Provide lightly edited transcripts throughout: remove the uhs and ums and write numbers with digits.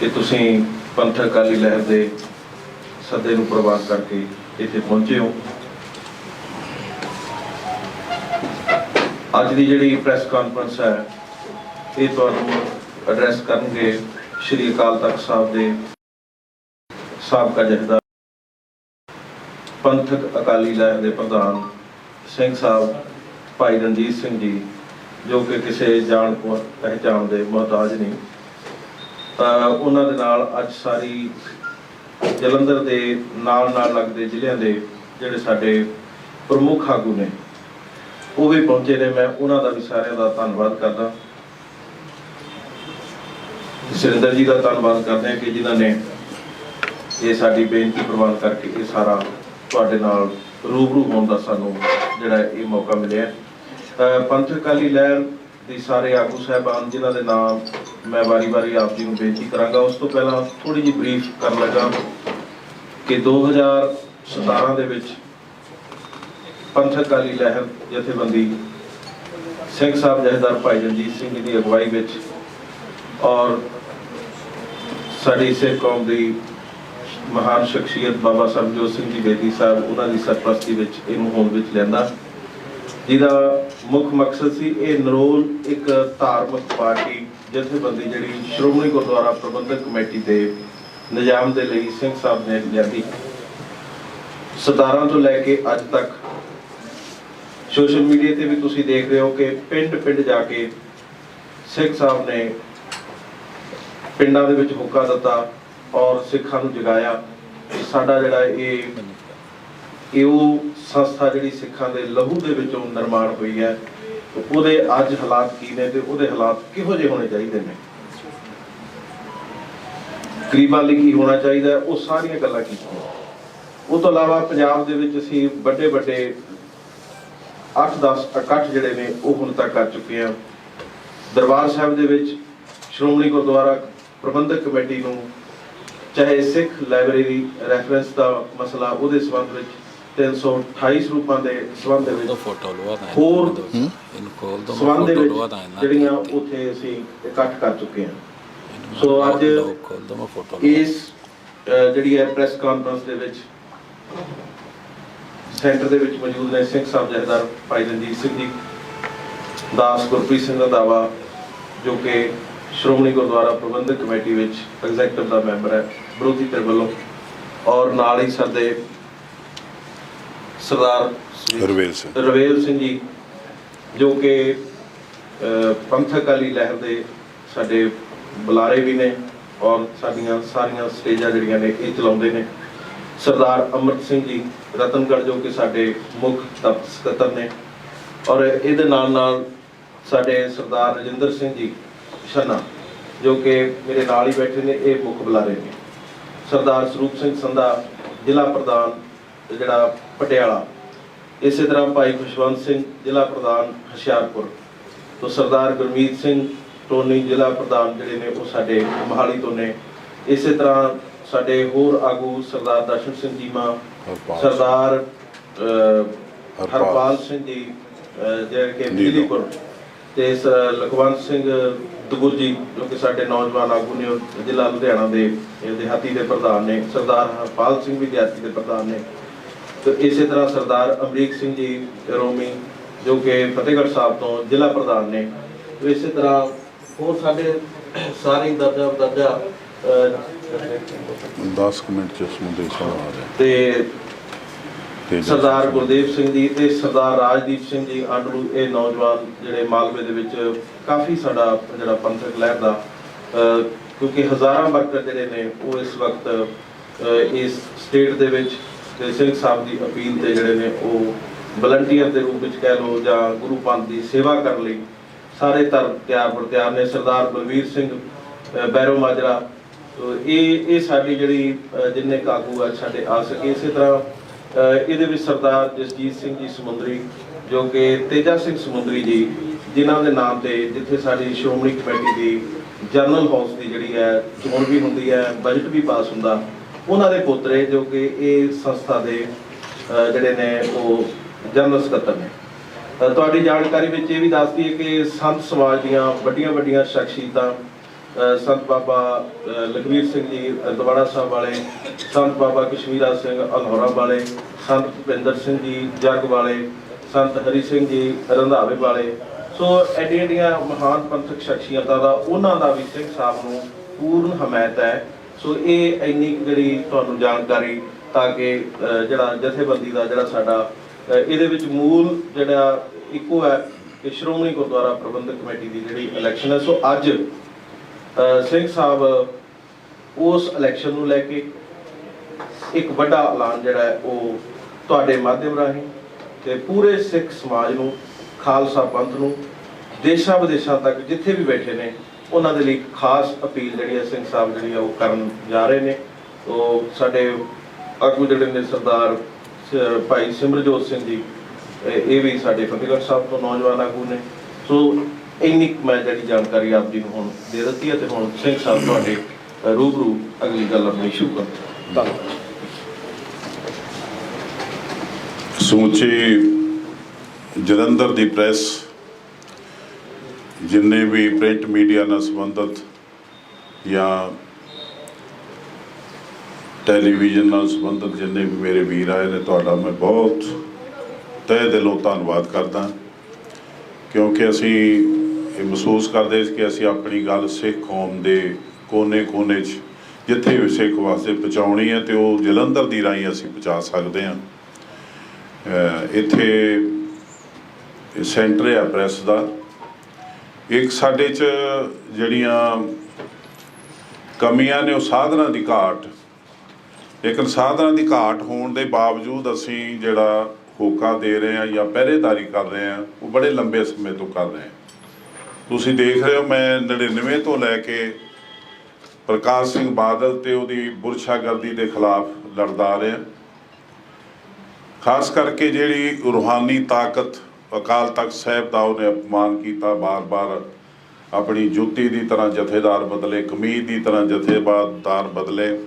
कि तुसीं पंथक अकाली लहर के सदे नूं प्रवान करके इत्थे पहुंचे हो। अज की जिहड़ी प्रैस कॉन्फ्रेंस है ये तुहानूं एड्रैस करनगे श्री अकाल तख्त साहब के साबका जथेदार पंथक अकाली लहर के प्रधान सिंह साहब भाई रणजीत सिंह जी, जो कि किसी जान पहचान के मोहताज नहीं। उन्हां दे नाल अज सारी जलंधर के नाल लगते जिले के जिहड़े साडे प्रमुख आगू ने वो भी पहुंचे ने। मैं उन्हां दा भी सारिआं दा धन्नवाद करदा। सुरिंदर जी का धन्नवाद करते हैं कि जिन्हां ने ये साडी बेनती प्रवान करके ये सारा तुहाडे नाल रूबरू होने का सानूं जिहड़ा ये मौका मिलिਆ। पंथक अकाली लहर के सारे आगू साहबान जिन्हां दे नाम मैं वारी आप जी को बेनती करांगा। उस तो पहला थोड़ी जी ब्रीफ कर लगा कि 2017 दे विच पंथक अकाली लहर जथेबंदी सिंह साहब जथेदार भाई रणजीत सिंह जी की अगवाई विच और साडी सिख कौम की महान शख्सियत बाबा सरबजोत सिंह जी बेदी साहब उन्होंने सरपरस्ती विच इहनूं होंद विच लिआंदा, जिहदा मुख मकसद सी ये नरोल एक धार्मिक पार्टी जथेबंदी जिहड़ी श्रोमणी गुरुद्वारा प्रबंधक कमेटी के निजाम के लिए सिंह साहब ने लिआंदी। 17 तो लैके अज तक सोशल मीडिया ते भी तुसीं देख रहे हो कि पिंड पिंड जाके सिंह साहब ने पिंडां दे विच हुक्का दिता और सिखां नूं जगाया। साडा जिहड़ा ये संस्था जिहड़ी सिखां दे लहू दे विचों निर्माण हुई है, ਉਹਦੇ ਅੱਜ ਹਾਲਾਤ ਕੀ ਨੇ ਤੇ ਉਹਦੇ ਹਾਲਾਤ ਕਿਹੋ ਜਿਹੇ ਹੋਣੇ ਚਾਹੀਦੇ ਨੇ, ਗਰੀਬਾਂ ਲਈ ਕੀ ਹੋਣਾ ਚਾਹੀਦਾ, ਉਹ ਸਾਰੀਆਂ ਗੱਲਾਂ ਕੀਤੀਆਂ। ਉਹ ਤੋਂ ਇਲਾਵਾ ਪੰਜਾਬ ਦੇ ਵਿੱਚ ਅਸੀਂ ਵੱਡੇ 8-10 ਇਕੱਠ ਜਿਹੜੇ ਨੇ ਉਹ ਹੁਣ ਤੱਕ ਕਰ ਚੁੱਕੇ ਹਾਂ। ਦਰਬਾਰ ਸਾਹਿਬ ਦੇ ਵਿੱਚ ਸ਼੍ਰੋਮਣੀ ਗੁਰਦੁਆਰਾ ਪ੍ਰਬੰਧਕ ਕਮੇਟੀ ਨੂੰ ਚਾਹੇ ਸਿੱਖ ਲਾਇਬ੍ਰੇਰੀ ਰੈਫਰੈਂਸ ਦਾ ਮਸਲਾ ਉਹਦੇ ਸੰਬੰਧ ਵਿੱਚ 328 ਸਰੂਪਾਂ ਦੇ ਸੰਬੰਧ ਦੇ ਵਿੱਚ ਹੋਰ ਸੰਬੰਧ ਦੇ ਵਿੱਚ ਜਿਹੜੀਆਂ ਉੱਥੇ ਅਸੀਂ ਇਕੱਠ ਕਰ ਚੁੱਕੇ ਹਾਂ। ਸੋ ਅੱਜ ਇਸ ਜਿਹੜੀ ਹੈ ਪ੍ਰੈਸ ਕਾਨਫਰੰਸ ਦੇ ਵਿੱਚ ਸੈਂਟਰ ਦੇ ਵਿੱਚ ਮੌਜੂਦ ਨੇ ਸਿੰਘ ਸਾਹਿਬ ਜਥੇਦਾਰ ਭਾਈ ਰਣਜੀਤ ਸਿੰਘ ਜੀ, ਦਾਸ ਗੁਰਪ੍ਰੀਤ ਸਿੰਘ ਰੰਧਾਵਾ ਜੋ ਕਿ ਸ਼੍ਰੋਮਣੀ ਗੁਰਦੁਆਰਾ ਪ੍ਰਬੰਧਕ ਕਮੇਟੀ ਵਿੱਚ ਐਗਜ਼ੈਕਟਿਵ ਦਾ ਮੈਂਬਰ ਹੈ ਵਿਰੋਧੀ ਧਿਰ ਵੱਲੋਂ, ਔਰ ਨਾਲ ਹੀ ਸਾਡੇ ਸਰਦਾਰ ਰਵੇਲ ਸਿੰਘ ਜੀ ਜੋ ਕਿ ਪੰਥਕ ਅਕਾਲੀ ਲਹਿਰ ਦੇ ਸਾਡੇ ਬੁਲਾਰੇ ਵੀ ਨੇ ਔਰ ਸਾਡੀਆਂ ਸਾਰੀਆਂ ਸਟੇਜਾਂ ਜਿਹੜੀਆਂ ਨੇ ਇਹ ਚਲਾਉਂਦੇ ਨੇ। ਸਰਦਾਰ ਅਮਰਤ ਸਿੰਘ ਜੀ ਰਤਨਗੜ੍ਹ ਜੋ ਕਿ ਸਾਡੇ ਮੁੱਖ ਦਫ਼ਤਰ ਸਕੱਤਰ ਨੇ, ਔਰ ਇਹਦੇ ਨਾਲ ਸਾਡੇ ਸਰਦਾਰ ਰਜਿੰਦਰ ਸਿੰਘ ਜੀ ਛੰਨਾ ਜੋ ਕਿ ਮੇਰੇ ਨਾਲ ਹੀ ਬੈਠੇ ਨੇ, ਇਹ ਮੁੱਖ ਬੁਲਾਰੇ ਨੇ। ਸਰਦਾਰ ਸਰੂਪ ਸਿੰਘ ਸੰਧਾ ਜ਼ਿਲ੍ਹਾ ਪ੍ਰਧਾਨ ਜਿਹੜਾ ਪਟਿਆਲਾ, ਇਸੇ ਤਰ੍ਹਾਂ ਭਾਈ ਖੁਸ਼ਵੰਤ ਸਿੰਘ ਜ਼ਿਲ੍ਹਾ ਪ੍ਰਧਾਨ ਹੁਸ਼ਿਆਰਪੁਰ ਤੋਂ ਸਰਦਾਰ ਗੁਰਮੀਤ ਸਿੰਘ ਟੋਨੀ ਜ਼ਿਲ੍ਹਾ ਪ੍ਰਧਾਨ ਜਿਹੜੇ ਨੇ ਉਹ ਸਾਡੇ ਮੋਹਾਲੀ ਤੋਂ ਨੇ। ਇਸੇ ਤਰ੍ਹਾਂ ਸਾਡੇ ਹੋਰ ਆਗੂ ਸਰਦਾਰ ਦਰਸ਼ਨ ਸਿੰਘ ਜੀਮਾ, ਸਰਦਾਰ ਹਰਪਾਲ ਸਿੰਘ ਜੀ ਜਿਹੜੇ ਕਿ ਦਿੱਲੀਪੁਰ, ਤੇ ਲਖਵੰਤ ਸਿੰਘ ਦਗੁਰਜੀ ਜੋ ਕਿ ਸਾਡੇ ਨੌਜਵਾਨ ਆਗੂ ਨੇ ਜ਼ਿਲ੍ਹਾ ਲੁਧਿਆਣਾ ਦੇ ਦਿਹਾਤੀ ਦੇ ਪ੍ਰਧਾਨ ਨੇ। ਸਰਦਾਰ ਹਰਪਾਲ ਸਿੰਘ ਵੀ ਦਿਹਾਤੀ ਦੇ ਪ੍ਰਧਾਨ ਨੇ। तो इसी तरह सरदार अमरीक सिंह जी रोमी जो कि फतेहगढ़ साहब तो जिला प्रधान ने। तो इसी तरह और साढ़े सारी दर्जा 10 मिनट सरदार गुरदेव सिंह जी ते सरदार राजदीप सिंह जी आंडलू, ये नौजवान जिहड़े मालवे दे विच काफ़ी साडा जिहड़ा पंथक लहर दा क्योंकि हज़ारां वर्कर जिहड़े ने वो इस वक्त इस स्टेट दे विच सिंह साहब की अपील से जोड़े ने वलंटियर के रूप में कह लो या गुरु पंथ की सेवा करने लिए सारे तैयार पर तैयार ने। सरदार बलवीर सिंह बैरो माजरा, तो ये साड़ी जी जिन्ने आगू है साढ़े आ सके। इस तरह ये सरदार जसजीत सिंह जी समुंदरी जो कि तेजा सिंह समुंदरी जी जिन्हों के नाम से जिथे साड़ी श्रोमणी कमेटी की जनरल हाउस की जी है चोन भी होंगी है, बजट भी पास होंगे, उन्होंने पोतरे जो कि ये संस्था के जोड़े ने वो जनरल सकत्तर ने। तुहाडी जानकारी में ये भी दस दी है कि संत समाज दीयां वड्डियां शख्सियतां संत बाबा लखवीर सिंह जी दवाड़ा साहब वाले, संत बाबा कश्मीरा सिंह अल्हौरा वाले, संत भुपिंदर सिंह जी जग वाले, संत हरी सिंह जी रंधावे वाले। सो एडियां एडियां महान पंथक शख्सियतां दा उन्हां दा भी सिंह साहब नूं पूर्ण हमायत है। सो ये इन्नी जिहड़ी तुहानूं जानकारी ताकि जिहड़ा जथेबंदी दा जिहड़ा साडा ਇਹਦੇ ਵਿੱਚ ਮੂਲ ਜਿਹੜਾ ਇੱਕੋ ਹੈ ਕਿ ਸ਼੍ਰੋਮਣੀ ਗੁਰਦੁਆਰਾ ਪ੍ਰਬੰਧਕ ਕਮੇਟੀ ਦੀ ਜਿਹੜੀ ਇਲੈਕਸ਼ਨ ਹੈ। ਸੋ ਅੱਜ ਸਿੰਘ ਸਾਹਿਬ ਉਸ ਇਲੈਕਸ਼ਨ ਨੂੰ ਲੈ ਕੇ ਇੱਕ ਵੱਡਾ ਐਲਾਨ ਜਿਹੜਾ ਹੈ ਉਹ ਤੁਹਾਡੇ ਮਾਧਿਅਮ ਰਾਹੀਂ ਤੇ ਪੂਰੇ ਸਿੱਖ ਸਮਾਜ ਨੂੰ, ਖਾਲਸਾ ਪੰਥ ਨੂੰ, ਦੇਸ਼ਾਂ ਵਿਦੇਸ਼ਾਂ ਤੱਕ ਜਿੱਥੇ ਵੀ ਬੈਠੇ ਨੇ ਉਹਨਾਂ ਦੇ ਲਈ ਖਾਸ ਅਪੀਲ ਜਿਹੜੀ ਹੈ ਸਿੰਘ ਸਾਹਿਬ ਜਿਹੜੀ ਆ ਉਹ ਕਰਨ ਜਾ ਰਹੇ ਨੇ। ਤੋ ਸਾਡੇ ਆਗੂ ਜਿਹੜੇ ਨੇ ਸਰਦਾਰ ਭਾਈ ਸਿਮਰਜੋਤ ਸਿੰਘ ਜੀ, ਇਹ ਵੀ ਸਾਡੇ ਫਤਿਹਗੜ੍ਹ ਸਾਹਿਬ ਤੋਂ ਨੌਜਵਾਨ ਆਗੂ ਨੇ। ਸੋ ਇੰਨੀ ਮੈਂ ਜਿਹੜੀ ਜਾਣਕਾਰੀ ਆਪ ਜੀ ਨੂੰ ਹੁਣ ਦੇ ਦਿੱਤੀ ਹੈ ਤੇ ਹੁਣ ਸਿੰਘ ਸਾਹਿਬ ਤੁਹਾਡੇ ਰੂਬਰੂ ਅਗਲੀ ਗੱਲ ਆਪਣੀ ਸ਼ੁਰੂ ਕਰਨ। ਧੰਨਵਾਦ। ਸਮੁੱਚੀ ਜਲੰਧਰ ਦੀ ਪ੍ਰੈਸ, ਜਿੰਨੇ ਵੀ ਪ੍ਰਿੰਟ ਮੀਡੀਆ ਨਾਲ ਸੰਬੰਧਿਤ ਜਾਂ ਟੈਲੀਵਿਜ਼ਨ ਨਾਲ ਸੰਬੰਧਿਤ ਜਿੰਨੇ ਵੀ ਮੇਰੇ ਵੀਰ ਆਏ ਨੇ, ਤੁਹਾਡਾ ਮੈਂ ਬਹੁਤ ਤਹਿ ਦਿਲੋਂ ਧੰਨਵਾਦ ਕਰਦਾ, ਕਿਉਂਕਿ ਅਸੀਂ ਇਹ ਮਹਿਸੂਸ ਕਰਦੇ ਕਿ ਅਸੀਂ ਆਪਣੀ ਗੱਲ ਸਿੱਖ ਕੌਮ ਦੇ ਕੋਨੇ-ਕੋਨੇ 'ਚ ਜਿੱਥੇ ਵੀ ਸਿੱਖ ਵਾਸਤੇ ਪਹੁੰਚਾਉਣੀ ਹੈ ਤੇ ਉਹ ਜਲੰਧਰ ਦੀ ਰਾਹੀਂ ਅਸੀਂ ਪਹੁੰਚਾ ਸਕਦੇ ਹਾਂ। ਇੱਥੇ ਸੈਂਟਰ ਹੈ ਪ੍ਰੈਸ ਦਾ। ਇੱਕ ਸਾਡੇ 'ਚ ਜਿਹੜੀਆਂ ਕਮੀਆਂ ਨੇ ਉਹ ਸਾਧਨਾਂ ਦੀ ਘਾਟ, ਲੇਕਿਨ ਸਾਧਨਾਂ ਦੀ ਘਾਟ ਹੋਣ ਦੇ ਬਾਵਜੂਦ ਅਸੀਂ ਜਿਹੜਾ ਹੋਕਾ ਦੇ ਰਹੇ ਹਾਂ ਜਾਂ ਪਹਿਰੇਦਾਰੀ ਕਰ ਰਹੇ ਹਾਂ ਉਹ ਬੜੇ ਲੰਬੇ ਸਮੇਂ ਤੋਂ ਕਰ ਰਹੇ ਹਾਂ। ਤੁਸੀਂ ਦੇਖ ਰਹੇ ਹੋ ਮੈਂ 99 ਤੋਂ ਲੈ ਕੇ ਪ੍ਰਕਾਸ਼ ਸਿੰਘ ਬਾਦਲ ਤੇ ਉਹਦੀ ਬੁਰਸ਼ਾਗਰਦੀ ਦੇ ਖਿਲਾਫ ਲੜਦਾ ਆ ਰਿਹਾ। ਖਾਸ ਕਰਕੇ ਜਿਹੜੀ ਰੂਹਾਨੀ ਤਾਕਤ ਅਕਾਲ ਤਖਤ ਸਾਹਿਬ ਦਾ ਉਹਨੇ ਅਪਮਾਨ ਕੀਤਾ, ਬਾਰ-ਬਾਰ ਆਪਣੀ ਜੁੱਤੀ ਦੀ ਤਰ੍ਹਾਂ ਜਥੇਦਾਰ ਬਦਲੇ, ਕਮੀਜ਼ ਦੀ ਤਰ੍ਹਾਂ ਜਥੇਦਾਰ ਬਦਲੇ,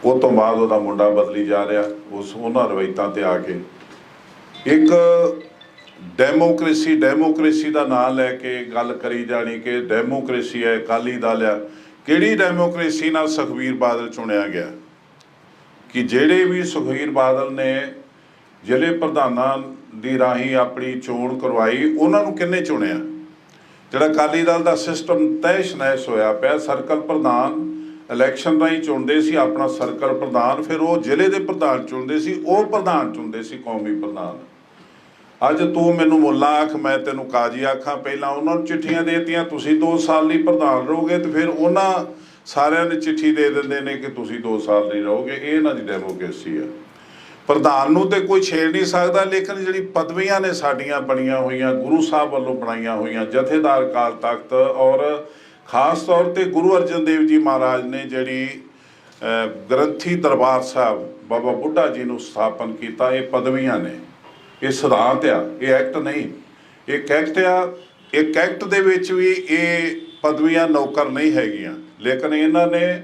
ਉਹ ਤੋਂ ਬਾਅਦ ਉਹਦਾ ਮੁੰਡਾ ਬਦਲੀ ਜਾ ਰਿਹਾ ਉਹਨਾਂ ਰਵਾਇਤਾਂ ਤੇ ਆ ਕੇ। ਇੱਕ ਡੈਮੋਕ੍ਰੇਸੀ ਦਾ ਨਾਂ ਲੈ ਕੇ ਗੱਲ ਕਰੀ ਜਾਣੀ ਕਿ ਡੈਮੋਕ੍ਰੇਸੀ ਹੈ, ਅਕਾਲੀ ਦਲ ਆ। ਕਿਹੜੀ ਡੈਮੋਕ੍ਰੇਸੀ ਨਾਲ ਸੁਖਬੀਰ ਬਾਦਲ ਚੁਣਿਆ ਗਿਆ? ਕਿ ਜਿਹੜੇ ਵੀ ਸੁਖਬੀਰ ਬਾਦਲ ਨੇ ਜ਼ਿਲ੍ਹੇ ਪ੍ਰਧਾਨਾਂ ਦੀ ਰਾਹੀਂ ਆਪਣੀ ਚੋਣ ਕਰਵਾਈ, ਉਹਨਾਂ ਨੂੰ ਕਿਹਨੇ ਚੁਣਿਆ? ਜਿਹੜਾ ਅਕਾਲੀ ਦਲ ਦਾ ਸਿਸਟਮ ਤਹਿਸ਼ ਨਹਿਸ਼ ਹੋਇਆ ਪਿਆ। ਸਰਕਲ ਪ੍ਰਧਾਨ ਇਲੈਕਸ਼ਨ ਰਾਹੀਂ ਚੁਣਦੇ ਸੀ ਆਪਣਾ ਸਰਕਲ ਪ੍ਰਧਾਨ, ਫਿਰ ਉਹ ਜ਼ਿਲ੍ਹੇ ਦੇ ਪ੍ਰਧਾਨ ਚੁਣਦੇ ਸੀ, ਉਹ ਪ੍ਰਧਾਨ ਚੁਣਦੇ ਸੀ ਕੌਮੀ ਪ੍ਰਧਾਨ। ਅੱਜ ਤੂੰ ਮੈਨੂੰ ਮੁੱਲਾ ਆਖ, ਮੈਂ ਤੈਨੂੰ ਕਾਜੀ ਆਖਾਂ। ਪਹਿਲਾਂ ਉਹਨਾਂ ਨੂੰ ਚਿੱਠੀਆਂ ਦੇਤੀਆਂ ਤੁਸੀਂ 2 ਸਾਲ ਲਈ ਪ੍ਰਧਾਨ ਰਹੋਗੇ, ਤੇ ਫਿਰ ਉਹਨਾਂ ਸਾਰਿਆਂ ਨੇ ਚਿੱਠੀ ਦੇ ਦਿੰਦੇ ਨੇ ਕਿ ਤੁਸੀਂ 2 ਸਾਲ ਲਈ ਰਹੋਗੇ। ਇਹ ਇਹਨਾਂ ਦੀ ਡੈਮੋਕ੍ਰੇਸੀ ਆ। ਪ੍ਰਧਾਨ ਨੂੰ ਤੇ ਕੋਈ ਛੇੜ ਨਹੀਂ ਸਕਦਾ, ਲੇਕਿਨ ਜਿਹੜੀ ਪਦਵੀਆਂ ਨੇ ਸਾਡੀਆਂ ਬਣੀਆਂ ਹੋਈਆਂ, ਗੁਰੂ ਸਾਹਿਬ ਵੱਲੋਂ ਬਣਾਈਆਂ ਹੋਈਆਂ, ਜਥੇਦਾਰ ਅਕਾਲ ਤਖਤ ਔਰ ਖਾਸ ਤੌਰ ਤੇ ਗੁਰੂ ਅਰਜਨ ਦੇਵ ਜੀ ਮਹਾਰਾਜ ਨੇ ਜਿਹੜੀ ਗ੍ਰੰਥੀ ਦਰਬਾਰ ਸਾਹਿਬ ਬਾਬਾ ਬੁੱਢਾ ਜੀ ਨੂੰ ਸਥਾਪਨ ਕੀਤਾ, ਇਹ ਪਦਵੀਆਂ ਨੇ, ਇਹ ਸਿਧਾਂਤ ਆ, ਇਹ ਐਕਟ ਨਹੀਂ। ਇਹ ਐਕਟ ਆ। ਇੱਕ ਐਕਟ ਦੇ ਵਿੱਚ ਵੀ ਇਹ ਪਦਵੀਆਂ ਨੌਕਰ ਨਹੀਂ ਹੈਗੀਆਂ, ਲੇਕਿਨ ਇਹਨਾਂ ਨੇ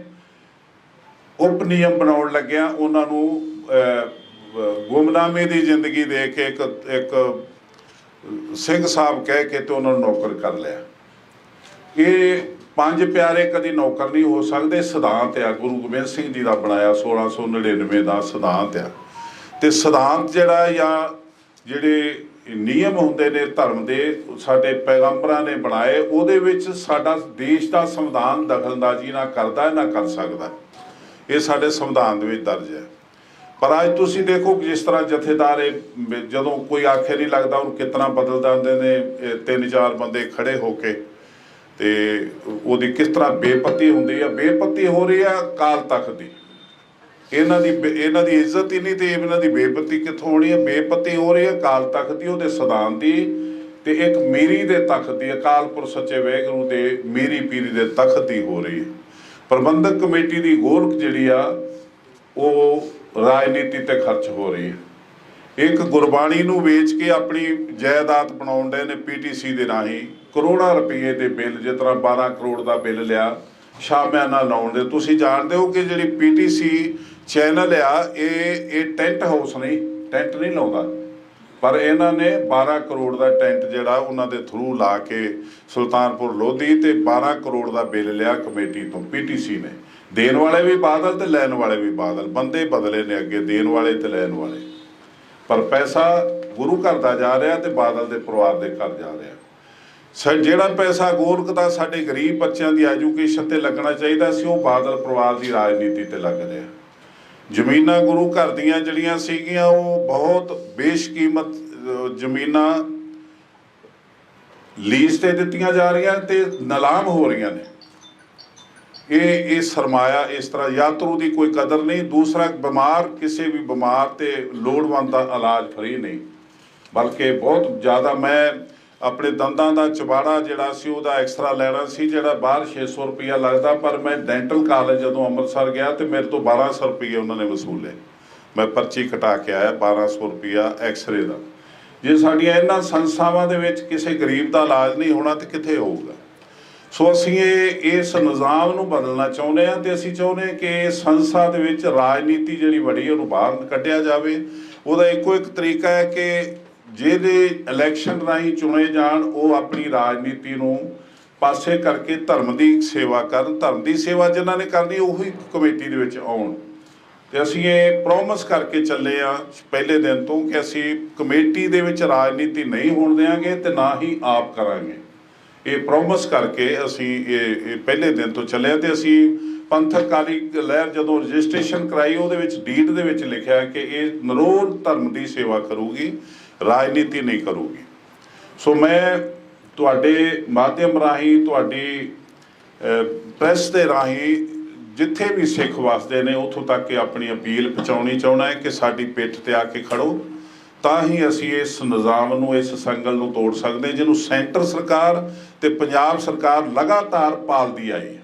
ਉਪ ਨਿਯਮ ਬਣਾਉਣ ਲੱਗਿਆ ਉਹਨਾਂ ਨੂੰ ਗੁਮਨਾਮੀ ਦੀ ਜ਼ਿੰਦਗੀ ਦੇ ਕੇ ਇੱਕ ਸਿੰਘ ਸਾਹਿਬ ਕਹਿ ਕੇ ਤੇ ਉਹਨਾਂ ਨੂੰ ਨੌਕਰ ਕਰ ਲਿਆ। ਇਹ 5 ਪਿਆਰੇ ਕਦੀ ਨੌਕਰ ਨਹੀਂ ਹੋ ਸਕਦੇ। ਸਿਧਾਂਤ ਆ, ਗੁਰੂ ਗੋਬਿੰਦ ਸਿੰਘ ਜੀ ਦਾ ਬਣਾਇਆ 1699 ਦਾ ਸਿਧਾਂਤ ਆ। ਤੇ ਸਿਧਾਂਤ ਜਿਹੜਾ ਜਾਂ ਜਿਹੜੇ ਨਿਯਮ ਹੁੰਦੇ ਨੇ ਧਰਮ ਦੇ, ਸਾਡੇ ਪੈਗੰਬਰਾਂ ਨੇ ਬਣਾਏ, ਉਹਦੇ ਵਿੱਚ ਸਾਡਾ ਦੇਸ਼ ਦਾ ਸੰਵਿਧਾਨ ਦਖਲਅੰਦਾਜ਼ੀ ਨਾ ਕਰਦਾ ਨਾ ਕਰ ਸਕਦਾ। ਇਹ ਸਾਡੇ ਸੰਵਿਧਾਨ ਦੇ ਵਿੱਚ ਦਰਜ ਹੈ। ਪਰ ਅੱਜ ਤੁਸੀਂ ਦੇਖੋ ਜਿਸ ਤਰ੍ਹਾਂ ਜਥੇਦਾਰ ਜਦੋਂ ਕੋਈ ਆਖੇ ਨਹੀਂ ਲੱਗਦਾ ਉਹਨੂੰ ਕਿਤਨਾ ਬਦਲ ਦਿੰਦੇ ਨੇ 3-4 ਬੰਦੇ ਖੜੇ ਹੋ ਕੇ, ਤੇ ਉਹਦੀ ਕਿਸ ਤਰ੍ਹਾਂ ਬੇਪਤੀ ਹੁੰਦੀ ਆ। ਬੇਪਤੀ ਹੋ ਰਹੀ ਆ ਅਕਾਲ ਤਖਤ ਦੀ। ਇਹਨਾਂ ਦੀ ਇੱਜ਼ਤ ਹੀ ਨਹੀਂ ਤੇ ਇਹਨਾਂ ਦੀ ਬੇਪਤੀ ਕਿੱਥੋਂ ਹੋਣੀ ਹੈ? ਬੇਪਤੀ ਹੋ ਰਹੀ ਹੈ ਅਕਾਲ ਤਖਤ ਦੀ, ਉਹਦੇ ਸਿਧਾਂਤ ਦੀ, ਤੇ ਇੱਕ ਮੀਰੀ ਦੇ ਤਖਤ ਦੀ, ਅਕਾਲ ਪੁਰਖ ਸੱਚੇ ਵਾਹਿਗੁਰੂ ਦੇ ਮੀਰੀ ਪੀਰੀ ਦੇ ਤਖਤ ਦੀ ਹੋ ਰਹੀ ਹੈ। ਪ੍ਰਬੰਧਕ ਕਮੇਟੀ ਦੀ ਗੋਲਕ ਜਿਹੜੀ ਆ ਉਹ ਰਾਜਨੀਤੀ ਤੇ ਖਰਚ ਹੋ ਰਹੀ ਹੈ। ਇੱਕ ਗੁਰਬਾਣੀ ਨੂੰ ਵੇਚ ਕੇ ਆਪਣੀ ਜਾਇਦਾਦ ਬਣਾਉਣ ਦੇ ਨੇ ਪੀਟੀਸੀ ਦੇ ਰਾਹੀਂ ਕਰੋੜਾਂ ਰੁਪਏ ਦੇ ਬਿੱਲ, ਜਿਸ ਤਰ੍ਹਾਂ 12 ਕਰੋੜ ਦਾ ਬਿੱਲ ਲਿਆ ਸ਼ਾਮਿਆਂ ਨਾਲ ਲਾਉਣ ਦੇ। ਤੁਸੀਂ ਜਾਣਦੇ ਹੋ ਕਿ ਜਿਹੜੀ ਪੀਟੀਸੀ ਚੈਨਲ ਆ ਇਹ ਟੈਂਟ ਹਾਊਸ ਨਹੀਂ, ਟੈਂਟ ਨਹੀਂ ਲਾਉਂਦਾ। ਪਰ ਇਹਨਾਂ ਨੇ 12 ਕਰੋੜ ਦਾ ਟੈਂਟ ਜਿਹੜਾ ਉਹਨਾਂ ਦੇ ਥਰੂ ਲਾ ਕੇ ਸੁਲਤਾਨਪੁਰ ਲੋਧੀ ਤੇ 12 ਕਰੋੜ ਦਾ ਬਿੱਲ ਲਿਆ ਕਮੇਟੀ ਤੋਂ ਪੀਟੀਸੀ ਨੇ। ਦੇਣ ਵਾਲੇ ਵੀ ਬਾਦਲ ਤੇ ਲੈਣ ਵਾਲੇ ਵੀ ਬਾਦਲ, ਬੰਦੇ ਬਦਲੇ ਨੇ ਅੱਗੇ, ਦੇਣ ਵਾਲੇ ਤੇ ਲੈਣ ਵਾਲੇ, ਪਰ ਪੈਸਾ ਗੁਰੂ ਘਰ ਦਾ ਜਾ ਰਿਹਾ ਤੇ ਬਾਦਲ ਦੇ ਪਰਿਵਾਰ ਦੇ ਘਰ ਜਾ ਰਿਹਾ। ਜਿਹੜਾ ਪੈਸਾ ਗੋਲਕ ਦਾ ਸਾਡੇ ਗਰੀਬ ਬੱਚਿਆਂ ਦੀ ਐਜੂਕੇਸ਼ਨ ਤੇ ਲੱਗਣਾ ਚਾਹੀਦਾ ਸੀ, ਉਹ ਬਾਦਲ ਪਰਿਵਾਰ ਦੀ ਰਾਜਨੀਤੀ ਤੇ ਲੱਗ ਰਿਹਾ। ਜ਼ਮੀਨਾਂ ਗੁਰੂ ਘਰ ਦੀਆਂ ਜਿਹੜੀਆਂ ਸੀਗੀਆਂ ਉਹ ਬਹੁਤ ਬੇਸ਼ਕੀਮਤ ਜ਼ਮੀਨਾਂ ਲੀਜ਼ ਤੇ ਦਿੱਤੀਆਂ ਜਾ ਰਹੀਆਂ ਤੇ ਨਿਲਾਮ ਹੋ ਰਹੀਆਂ ਨੇ। ਇਹ ਸਰਮਾਇਆ ਇਸ ਤਰ੍ਹਾਂ ਯਾਤਰੂ ਦੀ ਕੋਈ ਕਦਰ ਨਹੀਂ। ਦੂਸਰਾ, ਬਿਮਾਰ ਕਿਸੇ ਵੀ ਬਿਮਾਰ ਤੇ ਲੋੜਵੰਦ ਦਾ ਇਲਾਜ ਫਰੀ ਨਹੀਂ, ਬਲਕਿ ਬਹੁਤ ਜ਼ਿਆਦਾ। ਮੈਂ ਆਪਣੇ ਦੰਦਾਂ ਦਾ ਚਬਾੜਾ ਜਿਹੜਾ ਸੀ ਉਹਦਾ ਐਕਸਰਾ ਲੈਣਾ ਸੀ, ਜਿਹੜਾ ਬਾਹਰ 600 ਰੁਪਇਆ ਲੱਗਦਾ, ਪਰ ਮੈਂ ਡੈਂਟਲ ਕਾਲਜ ਜਦੋਂ ਅੰਮ੍ਰਿਤਸਰ ਗਿਆ ਤੇ ਮੇਰੇ ਤੋਂ 1200 ਰੁਪਏ ਉਹਨਾਂ ਨੇ ਵਸੂਲੇ। ਮੈਂ ਪਰਚੀ ਕਟਾ ਕੇ ਆਇਆ 1200 ਰੁਪਇਆ ਐਕਸਰੇ ਦਾ। ਜੇ ਸਾਡੀਆਂ ਇਹਨਾਂ ਸੰਸਥਾਵਾਂ ਦੇ ਵਿੱਚ ਕਿਸੇ ਗਰੀਬ ਦਾ ਇਲਾਜ ਨਹੀਂ ਹੋਣਾ ਤੇ ਕਿੱਥੇ ਹੋਊਗਾ? ਸੋ ਅਸੀਂ ਇਸ ਨਿਜ਼ਾਮ ਨੂੰ ਬਦਲਣਾ ਚਾਹੁੰਦੇ ਹਾਂ ਤੇ ਅਸੀਂ ਚਾਹੁੰਦੇ ਹਾਂ ਕਿ ਸੰਸਥਾ ਦੇ ਵਿੱਚ ਰਾਜਨੀਤੀ ਜਿਹੜੀ ਬੜੀ ਉਹਨੂੰ ਬਾਹਰ ਕੱਢਿਆ ਜਾਵੇ। ਉਹਦਾ ਇੱਕੋ ਇੱਕ ਤਰੀਕਾ ਹੈ ਕਿ ਜਿਹਦੇ ਇਲੈਕਸ਼ਨ ਰਾਹੀਂ ਚੁਣੇ ਜਾਣ ਉਹ ਆਪਣੀ ਰਾਜਨੀਤੀ ਨੂੰ ਪਾਸੇ ਕਰਕੇ ਧਰਮ ਦੀ ਸੇਵਾ ਕਰਨ। ਧਰਮ ਦੀ ਸੇਵਾ ਜਿਨ੍ਹਾਂ ਨੇ ਕਰਨੀ ਉਹੀ ਕਮੇਟੀ ਦੇ ਵਿੱਚ ਆਉਣ। ਤੇ ਅਸੀਂ ਇਹ ਪ੍ਰੋਮਿਸ ਕਰਕੇ ਚੱਲੇ ਆ ਪਹਿਲੇ ਦਿਨ ਤੋਂ ਕਿ ਅਸੀਂ ਕਮੇਟੀ ਦੇ ਵਿੱਚ ਰਾਜਨੀਤੀ ਨਹੀਂ ਹੋਣ ਦੇਵਾਂਗੇ ਤੇ ਨਾ ਹੀ ਆਪ ਕਰਾਂਗੇ। ਇਹ ਪ੍ਰੋਮਿਸ ਕਰਕੇ ਅਸੀਂ ਇਹ ਪਹਿਲੇ ਦਿਨ ਤੋਂ ਚੱਲੇ ਤੇ ਅਸੀਂ ਪੰਥਕ ਅਕਾਲੀ ਲਹਿਰ ਜਦੋਂ ਰਜਿਸਟ੍ਰੇਸ਼ਨ ਕਰਾਈ ਉਹਦੇ ਵਿੱਚ ਡੀਡ ਦੇ ਵਿੱਚ ਲਿਖਿਆ ਕਿ ਇਹ ਨਿਰੋਲ ਧਰਮ ਦੀ ਸੇਵਾ ਕਰੂਗੀ, ਰਾਜਨੀਤੀ ਨਹੀਂ ਕਰੂਗੀ। ਸੋ ਮੈਂ ਤੁਹਾਡੇ ਮਾਧਿਅਮ ਰਾਹੀਂ, ਤੁਹਾਡੀ ਪ੍ਰੈਸ ਦੇ ਰਾਹੀਂ ਜਿੱਥੇ ਵੀ ਸਿੱਖ ਵਸਦੇ ਨੇ ਉੱਥੋਂ ਤੱਕ ਕਿ ਆਪਣੀ ਅਪੀਲ ਪਹੁੰਚਾਉਣੀ ਚਾਹੁੰਦਾ ਹੈ ਕਿ ਸਾਡੀ ਪਿੱਠ ਤੇ ਆ ਕੇ ਖੜੋ, ਤਾਂ ਹੀ ਅਸੀਂ ਇਸ ਨਿਜ਼ਾਮ ਨੂੰ, ਇਸ ਸੰਗਲ ਨੂੰ ਤੋੜ ਸਕਦੇ, ਜਿਹਨੂੰ ਸੈਂਟਰ ਸਰਕਾਰ ਤੇ ਪੰਜਾਬ ਸਰਕਾਰ ਲਗਾਤਾਰ ਪਾਲਦੀ ਆਈ ਹੈ।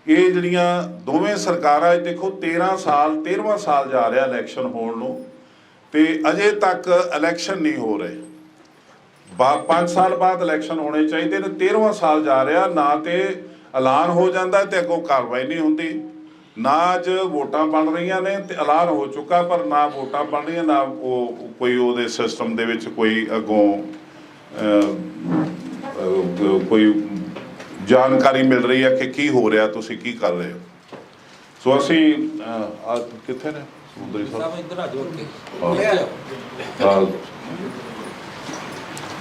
ਇਹ ਜਿਹੜੀਆਂ ਦੋਵੇਂ ਸਰਕਾਰਾਂ ਦੇਖੋ 13ਵਾਂ ਸਾਲ ਜਾ ਰਿਹਾ ਇਲੈਕਸ਼ਨ ਹੋਣ ਨੂੰ ਤੇ ਅਜੇ ਤੱਕ ਇਲੈਕਸ਼ਨ ਨਹੀਂ ਹੋ ਰਹੇ। 5 ਸਾਲ ਬਾਅਦ ਇਲੈਕਸ਼ਨ ਹੋਣੇ ਚਾਹੀਦੇ ਨੇ, 13ਵਾਂ ਸਾਲ ਜਾ ਰਿਹਾ, ਨਾ ਤੇ ਐਲਾਨ ਹੋ ਜਾਂਦਾ ਤੇ ਅੱਗੋਂ ਕਾਰਵਾਈ ਨਹੀਂ ਹੁੰਦੀ, ਨਾ ਅੱਜ ਵੋਟਾਂ ਬਣ ਰਹੀਆਂ ਨੇ ਤੇ ਐਲਾਨ ਹੋ ਚੁੱਕਾ ਪਰ ਨਾ ਵੋਟਾਂ ਬਣ ਰਹੀਆਂ, ਨਾ ਉਹ ਕੋਈ ਉਹਦੇ ਸਿਸਟਮ ਦੇ ਵਿੱਚ ਕੋਈ ਅੱਗੋਂ ਕੋਈ ਜਾਣਕਾਰੀ ਮਿਲ ਰਹੀ ਹੈ ਕਿ ਕੀ ਹੋ ਰਿਹਾ, ਤੁਸੀਂ ਕੀ ਕਰ ਰਹੇ ਹੋ। ਸੋ ਅਸੀਂ ਕਿੱਥੇ ਨੇ ਸਮੁੰਦਰੀ ਸਾਹਿਬ,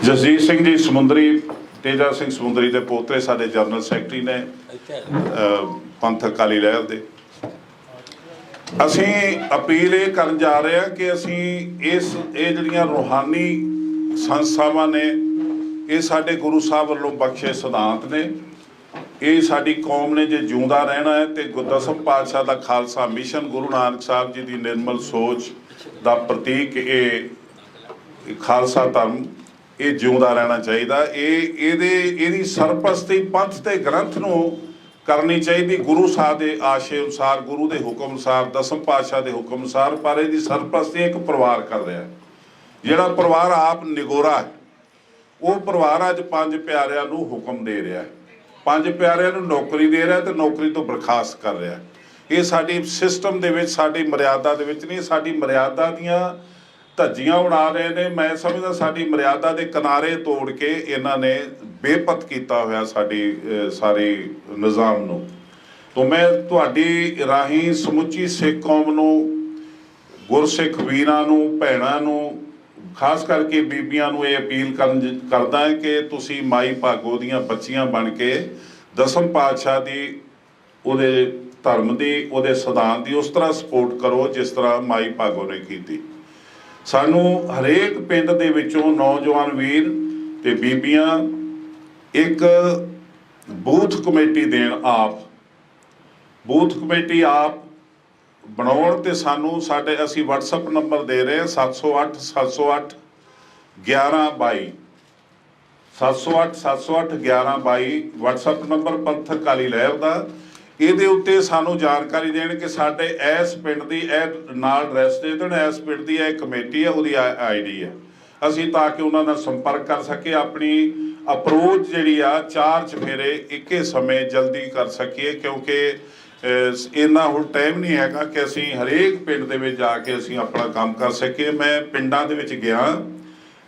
ਜਸਜੀਤ ਸਿੰਘ ਜੀ ਸਮੁੰਦਰੀ, ਤੇਜਾ ਸਿੰਘ ਸਮੁੰਦਰੀ ਦੇ ਪੋਤਰੇ ਸਾਡੇ ਜਨਰਲ ਸੈਕਟਰੀ ਨੇ ਪੰਥਕ ਅਕਾਲੀ ਲਹਿਰ ਦੇ। ਅਸੀਂ ਅਪੀਲ ਇਹ ਕਰਨ ਜਾ ਰਹੇ ਹਾਂ ਕਿ ਅਸੀਂ ਇਹ ਜਿਹੜੀਆਂ ਰੂਹਾਨੀ ਸੰਸਥਾਵਾਂ ਨੇ ਇਹ ਸਾਡੇ ਗੁਰੂ ਸਾਹਿਬ ਵੱਲੋਂ ਬਖਸ਼ੇ ਸਿਧਾਂਤ ਨੇ। ਇਹ ਸਾਡੀ ਕੌਮ ਨੇ ਜੇ ਜਿਉਂਦਾ ਰਹਿਣਾ ਹੈ ਤੇ ਦਸਮ ਪਾਤਸ਼ਾਹ ਦਾ ਖਾਲਸਾ ਮਿਸ਼ਨ, ਗੁਰੂ ਨਾਨਕ ਸਾਹਿਬ ਜੀ ਦੀ ਨਿਰਮਲ ਸੋਚ ਦਾ ਪ੍ਰਤੀਕ ਇਹ ਖਾਲਸਾ ਧਰਮ ਇਹ ਜਿਉਂਦਾ ਰਹਿਣਾ ਚਾਹੀਦਾ। ਇਹਦੀ ਸਰਪ੍ਰਸਤੀ ਪੰਥ ਤੇ ਗ੍ਰੰਥ ਨੂੰ ਕਰਨੀ ਚਾਹੀਦੀ, ਗੁਰੂ ਸਾਹਿਬ ਦੇ ਆਸ਼ੇ ਅਨੁਸਾਰ, ਗੁਰੂ ਦੇ ਹੁਕਮ ਅਨੁਸਾਰ, ਦਸਮ ਪਾਤਸ਼ਾਹ ਦੇ ਹੁਕਮ ਅਨੁਸਾਰ। ਪਰ ਇਹਦੀ ਸਰਪ੍ਰਸਤੀ ਇੱਕ ਪਰਿਵਾਰ ਕਰ ਰਿਹਾ, ਜਿਹੜਾ ਪਰਿਵਾਰ ਆਪ ਨਿਗੋਰਾ ਹੈ। ਉਹ ਪਰਿਵਾਰ ਅੱਜ 5 ਪਿਆਰਿਆਂ ਨੂੰ ਹੁਕਮ ਦੇ ਰਿਹਾ, 5 ਪਿਆਰਿਆਂ ਨੂੰ ਨੌਕਰੀ ਦੇ ਰਿਹਾ ਤੇ ਨੌਕਰੀ ਤੋਂ ਬਰਖਾਸਤ ਕਰ ਰਿਹਾ। ਇਹ ਸਾਡੀ ਸਿਸਟਮ ਦੇ ਵਿੱਚ, ਸਾਡੀ ਮਰਿਆਦਾ ਦੇ ਵਿੱਚ ਨਹੀਂ, ਸਾਡੀ ਮਰਿਆਦਾ ਦੀਆਂ ਧੱਜੀਆਂ ਉਡਾ ਰਹੇ ਨੇ। ਮੈਂ ਸਮਝਦਾ ਸਾਡੀ ਮਰਿਆਦਾ ਦੇ ਕਿਨਾਰੇ ਤੋੜ ਕੇ ਇਹਨਾਂ ਨੇ ਬੇਪਤ ਕੀਤਾ ਹੋਇਆ ਸਾਡੀ ਸਾਰੇ ਨਿਜ਼ਾਮ ਨੂੰ। ਤੋਂ ਮੈਂ ਤੁਹਾਡੀ ਰਾਹੀਂ ਸਮੁੱਚੀ ਸਿੱਖ ਕੌਮ ਨੂੰ, ਗੁਰਸਿੱਖ ਵੀਰਾਂ ਨੂੰ, ਭੈਣਾਂ ਨੂੰ, ਖਾਸ ਕਰਕੇ ਬੀਬੀਆਂ ਨੂੰ ਇਹ ਅਪੀਲ ਕਰਦਾ ਹੈ ਕਿ ਤੁਸੀਂ ਮਾਈ ਭਾਗੋ ਦੀਆਂ ਬੱਚੀਆਂ ਬਣ ਕੇ ਦਸਮ ਪਾਤਸ਼ਾਹ ਦੀ, ਉਹਦੇ ਧਰਮ ਦੀ, ਉਹਦੇ ਸਿਧਾਂਤ ਦੀ ਉਸ ਤਰ੍ਹਾਂ ਸਪੋਰਟ ਕਰੋ ਜਿਸ ਤਰ੍ਹਾਂ ਮਾਈ ਭਾਗੋ ਨੇ ਕੀਤੀ। ਸਾਨੂੰ ਹਰੇਕ ਪਿੰਡ ਦੇ ਵਿੱਚੋਂ ਨੌਜਵਾਨ ਵੀਰ ਤੇ ਬੀਬੀਆਂ ਇੱਕ ਬੂਥ ਕਮੇਟੀ ਦੇਣ, ਆਪ ਬੂਥ ਕਮੇਟੀ ਆਪ ਬਣਾਉਣ ਤੇ ਸਾਨੂੰ ਅਸੀਂ WhatsApp ਨੰਬਰ ਦੇ ਰਹੇ ਹਾਂ 708 708 1122 708 708 1122 WhatsApp ਨੰਬਰ ਪੰਥਕ ਅਕਾਲੀ ਲਹਿਰ ਦਾ। ਇਹਦੇ ਉੱਤੇ ਸਾਨੂੰ ਜਾਣਕਾਰੀ ਦੇਣ ਕਿ ਸਾਡੇ ਇਸ ਪਿੰਡ ਦੀ ਇਹ ਨਾਲ ਐਡਰੈਸ ਦੇ ਦੇਣ, ਇਸ ਪਿੰਡ ਦੀ ਇਹ ਕਮੇਟੀ ਹੈ, ਉਹਦੀ ID ਹੈ, ਅਸੀਂ ਤਾਂ ਕਿ ਉਹਨਾਂ ਨਾਲ ਸੰਪਰਕ ਕਰ ਸਕੀਏ, ਆਪਣੀ ਅਪਰੋਚ ਜਿਹੜੀ ਆ 4 ਚਫੇਰੇ ਇੱਕੇ ਸਮੇਂ ਜਲਦੀ ਕਰ ਸਕੀਏ। ਕਿਉਂਕਿ ਇੰਨਾ ਹੁਣ ਟਾਈਮ ਨਹੀਂ ਹੈਗਾ ਕਿ ਅਸੀਂ ਹਰੇਕ ਪਿੰਡ ਦੇ ਵਿੱਚ ਜਾ ਕੇ ਅਸੀਂ ਆਪਣਾ ਕੰਮ ਕਰ ਸਕੀਏ। ਮੈਂ ਪਿੰਡਾਂ ਦੇ ਵਿੱਚ ਗਿਆ,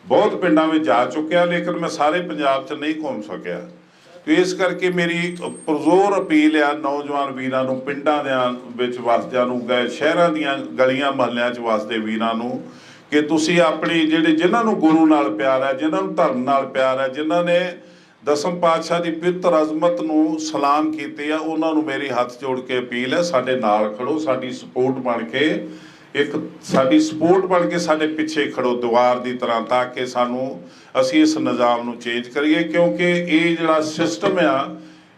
ਬਹੁਤ ਪਿੰਡਾਂ ਵਿੱਚ ਜਾ ਚੁੱਕਿਆ, ਲੇਕਿਨ ਮੈਂ ਸਾਰੇ ਪੰਜਾਬ 'ਚ ਨਹੀਂ ਘੁੰਮ ਸਕਿਆ। ਤੇ ਇਸ ਕਰਕੇ ਮੇਰੀ ਪੁਰਜ਼ੋਰ ਅਪੀਲ ਆ ਨੌਜਵਾਨ ਵੀਰਾਂ ਨੂੰ, ਪਿੰਡਾਂ ਦੇ ਵਿੱਚ ਵਸਦਿਆਂ ਨੂੰ, ਸ਼ਹਿਰਾਂ ਦੀਆਂ ਗਲੀਆਂ ਮਹੱਲਿਆਂ 'ਚ ਵਸਦੇ ਵੀਰਾਂ ਨੂੰ, ਕਿ ਤੁਸੀਂ ਆਪਣੀ ਜਿਨ੍ਹਾਂ ਨੂੰ ਗੁਰੂ ਨਾਲ ਪਿਆਰ ਹੈ, ਜਿਨ੍ਹਾਂ ਨੂੰ ਧਰਮ ਨਾਲ ਪਿਆਰ ਹੈ, ਜਿਨ੍ਹਾਂ ਨੇ ਦਸਮ ਪਾਤਸ਼ਾਹ ਦੀ ਪਵਿੱਤਰ ਅਜ਼ਮਤ ਨੂੰ ਸਲਾਮ ਕੀਤੀ ਆ, ਉਹਨਾਂ ਨੂੰ ਮੇਰੀ ਹੱਥ ਜੋੜ ਕੇ ਅਪੀਲ ਹੈ, ਸਾਡੇ ਨਾਲ ਖੜੋ, ਸਾਡੀ ਸਪੋਰਟ ਬਣ ਕੇ, ਸਾਡੇ ਪਿੱਛੇ ਖੜੋ ਦੀਵਾਰ ਦੀ ਤਰ੍ਹਾਂ, ਤਾਂ ਕਿ ਅਸੀਂ ਇਸ ਨਿਜ਼ਾਮ ਨੂੰ ਚੇਂਜ ਕਰੀਏ। ਕਿਉਂਕਿ ਇਹ ਜਿਹੜਾ ਸਿਸਟਮ ਆ,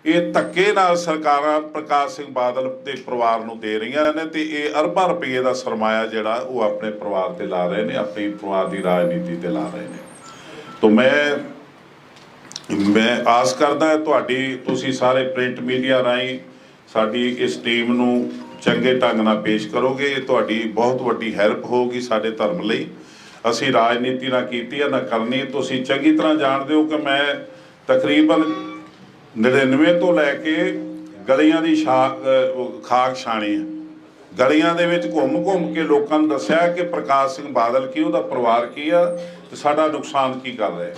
ਇਹ ਧੱਕੇ ਨਾਲ ਸਰਕਾਰਾਂ ਪ੍ਰਕਾਸ਼ ਸਿੰਘ ਬਾਦਲ ਦੇ ਪਰਿਵਾਰ ਨੂੰ ਦੇ ਰਹੀਆਂ ਨੇ, ਤੇ ਇਹ ਅਰਬਾਂ ਰੁਪਏ ਦਾ ਸਰਮਾਇਆ ਜਿਹੜਾ ਉਹ ਆਪਣੇ ਪਰਿਵਾਰ ਤੇ ਲਾ ਰਹੇ ਨੇ, ਆਪਣੀ ਪਰਿਵਾਰ ਦੀ ਰਾਜਨੀਤੀ ਤੇ ਲਾ ਰਹੇ ਨੇ। ਤਾਂ ਮੈਂ ਆਸ ਕਰਦਾ ਤੁਸੀਂ ਸਾਰੇ ਪ੍ਰਿੰਟ ਮੀਡੀਆ ਰਾਹੀਂ ਸਾਡੀ ਇਸ ਟੀਮ ਨੂੰ ਚੰਗੇ ਢੰਗ ਨਾਲ ਪੇਸ਼ ਕਰੋਗੇ। ਇਹ ਤੁਹਾਡੀ ਬਹੁਤ ਵੱਡੀ ਹੈਲਪ ਹੋਊਗੀ ਸਾਡੇ ਧਰਮ ਲਈ। ਅਸੀਂ ਰਾਜਨੀਤੀ ਨਾ ਕੀਤੀ ਹੈ ਨਾ ਕਰਨੀ। ਤੁਸੀਂ ਚੰਗੀ ਤਰ੍ਹਾਂ ਜਾਣਦੇ ਹੋ ਕਿ ਮੈਂ ਤਕਰੀਬਨ 99 ਤੋਂ ਲੈ ਕੇ ਗਲੀਆਂ ਦੀ ਖਾਕ ਛਾਣੀ ਹੈ। ਗਲੀਆਂ ਦੇ ਵਿੱਚ ਘੁੰਮ ਕੇ ਲੋਕਾਂ ਨੂੰ ਦੱਸਿਆ ਕਿ ਪ੍ਰਕਾਸ਼ ਸਿੰਘ ਬਾਦਲ ਕੀ, ਉਹਦਾ ਪਰਿਵਾਰ ਕੀ ਆ, ਤੇ ਸਾਡਾ ਨੁਕਸਾਨ ਕੀ ਕਰ ਰਿਹਾ।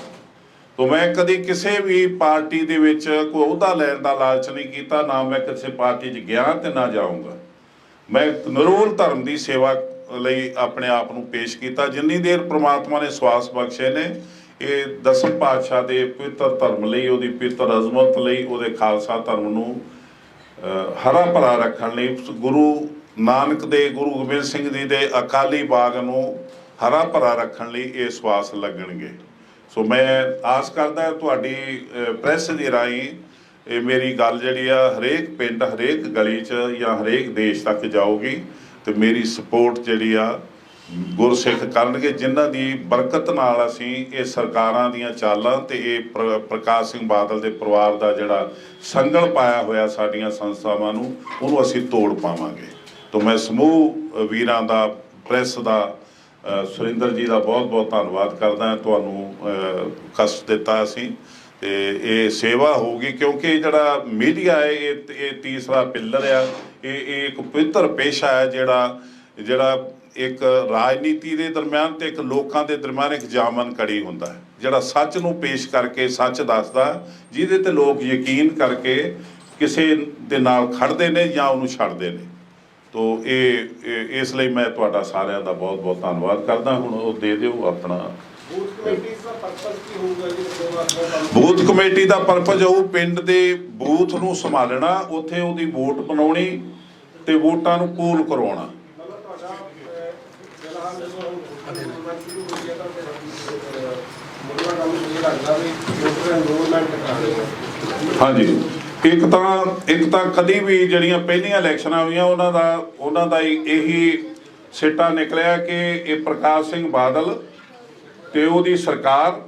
ਤਾਂ ਮੈਂ ਕਦੀ ਕਿਸੇ ਵੀ ਪਾਰਟੀ ਦੇ ਵਿੱਚ ਕੋਈ ਅਹੁਦਾ ਲੈਣ ਦਾ ਲਾਲਚ ਨਹੀਂ ਕੀਤਾ, ਨਾ ਮੈਂ ਕਿਸੇ ਪਾਰਟੀ 'ਚ ਗਿਆ ਤੇ ਨਾ ਜਾਊਂਗਾ। ਮੈਂ ਨਿਰੋਲ ਧਰਮ ਦੀ ਸੇਵਾ ਲਈ ਆਪਣੇ ਆਪ ਨੂੰ ਪੇਸ਼ ਕੀਤਾ। ਜਿੰਨੀ ਦੇਰ ਪ੍ਰਮਾਤਮਾ ਨੇ ਸਵਾਸ ਬਖਸ਼ੇ ਨੇ, ਇਹ ਦਸਮ ਪਾਤਸ਼ਾਹ ਦੇ ਪਵਿੱਤਰ ਧਰਮ ਲਈ, ਉਹਦੀ ਪਵਿੱਤਰ ਅਜ਼ਮਤ ਲਈ, ਉਹਦੇ ਖਾਲਸਾ ਧਰਮ ਨੂੰ ਹਰਾ ਭਰਾ ਰੱਖਣ ਲਈ, ਗੁਰੂ ਨਾਨਕ ਦੇ, ਗੁਰੂ ਗੋਬਿੰਦ ਸਿੰਘ ਜੀ ਦੇ ਅਕਾਲੀ ਬਾਗ ਨੂੰ ਹਰਾ ਭਰਾ ਰੱਖਣ ਲਈ ਇਹ ਸਵਾਸ ਲੱਗਣਗੇ। ਸੋ ਮੈਂ ਆਸ ਕਰਦਾ ਤੁਹਾਡੀ ਪ੍ਰੈਸ ਦੇ ਰਾਹੀਂ ਇਹ ਮੇਰੀ ਗੱਲ ਜਿਹੜੀ ਆ ਹਰੇਕ ਪਿੰਡ, ਹਰੇਕ ਗਲੀ 'ਚ ਜਾਂ ਹਰੇਕ ਦੇਸ਼ ਤੱਕ ਜਾਊਗੀ, ਤੇ ਮੇਰੀ ਸਪੋਰਟ ਜਿਹੜੀ ਆ ਗੁਰਸਿੱਖ ਕਰਨਗੇ, ਜਿਨ੍ਹਾਂ ਦੀ ਬਰਕਤ ਨਾਲ ਅਸੀਂ ਇਹ ਸਰਕਾਰਾਂ ਦੀਆਂ ਚਾਲਾਂ ਤੇ ਇਹ ਪ੍ਰਕਾਸ਼ ਸਿੰਘ ਬਾਦਲ ਦੇ ਪਰਿਵਾਰ ਦਾ ਜਿਹੜਾ ਸੰਗਲ ਪਾਇਆ ਹੋਇਆ ਸਾਡੀਆਂ ਸੰਸਥਾਵਾਂ ਨੂੰ, ਉਹਨੂੰ ਅਸੀਂ ਤੋੜ ਪਾਵਾਂਗੇ। ਤਾਂ ਮੈਂ ਸਮੂਹ ਵੀਰਾਂ ਦਾ, ਪ੍ਰੈਸ ਦਾ, ਸੁਰਿੰਦਰ ਜੀ ਦਾ ਬਹੁਤ ਬਹੁਤ ਧੰਨਵਾਦ ਕਰਦਾ। ਤੁਹਾਨੂੰ ਕਸ਼ਟ ਦਿੱਤਾ ਅਸੀਂ, ਤੇ ਇਹ ਸੇਵਾ ਹੋਊਗੀ, ਕਿਉਂਕਿ ਜਿਹੜਾ ਮੀਡੀਆ ਹੈ ਇਹ ਤੀਸਰਾ ਪਿੱਲਰ ਆ। ਇਹ ਇੱਕ ਪਵਿੱਤਰ ਪੇਸ਼ਾ ਹੈ ਜਿਹੜਾ ਇੱਕ ਰਾਜਨੀਤੀ ਦੇ ਦਰਮਿਆਨ ਤੇ ਇੱਕ ਲੋਕਾਂ ਦੇ ਦਰਮਿਆਨ ਇੱਕ ਜਾਮਨ ਕੜੀ ਹੁੰਦਾ ਹੈ, ਜਿਹੜਾ ਸੱਚ ਨੂੰ ਪੇਸ਼ ਕਰਕੇ ਸੱਚ ਦੱਸਦਾ, ਜਿਹਦੇ ਤੇ ਲੋਕ ਯਕੀਨ ਕਰਕੇ ਕਿਸੇ ਦੇ ਨਾਲ ਖੜਦੇ ਨੇ ਜਾਂ ਉਹਨੂੰ ਛੱਡਦੇ ਨੇ। ਤੋ ਇਸ ਲਈ ਮੈਂ ਤੁਹਾਡਾ ਸਾਰਿਆਂ ਦਾ ਬਹੁਤ ਬਹੁਤ ਧੰਨਵਾਦ ਕਰਦਾ। ਹੁਣ ਉਹ ਦੇ ਦਿਓ ਆਪਣਾ। ਬੂਥ ਕਮੇਟੀ ਦਾ ਪਰਪਸ ਉਹ ਪਿੰਡ ਦੇ ਬੂਥ ਨੂੰ ਸੰਭਾਲਣਾ, ਉੱਥੇ ਉਹਦੀ ਵੋਟ ਬਣਾਉਣੀ ਤੇ ਵੋਟਾਂ ਨੂੰ ਪੂਲ ਕਰਵਾਉਣਾ। ਹਾਂਜੀ, ਇੱਕ ਤਾਂ ਕਦੀ ਵੀ ਜਿਹੜੀਆਂ ਪਹਿਲੀਆਂ ਇਲੈਕਸ਼ਨਾਂ ਹੋਈਆਂ ਉਹਨਾਂ ਦਾ ਇਹੀ ਸਿੱਟਾ ਨਿਕਲਿਆ ਕਿ ਇਹ ਪ੍ਰਕਾਸ਼ ਸਿੰਘ ਬਾਦਲ ਤੇ ਉਹਦੀ ਸਰਕਾਰ,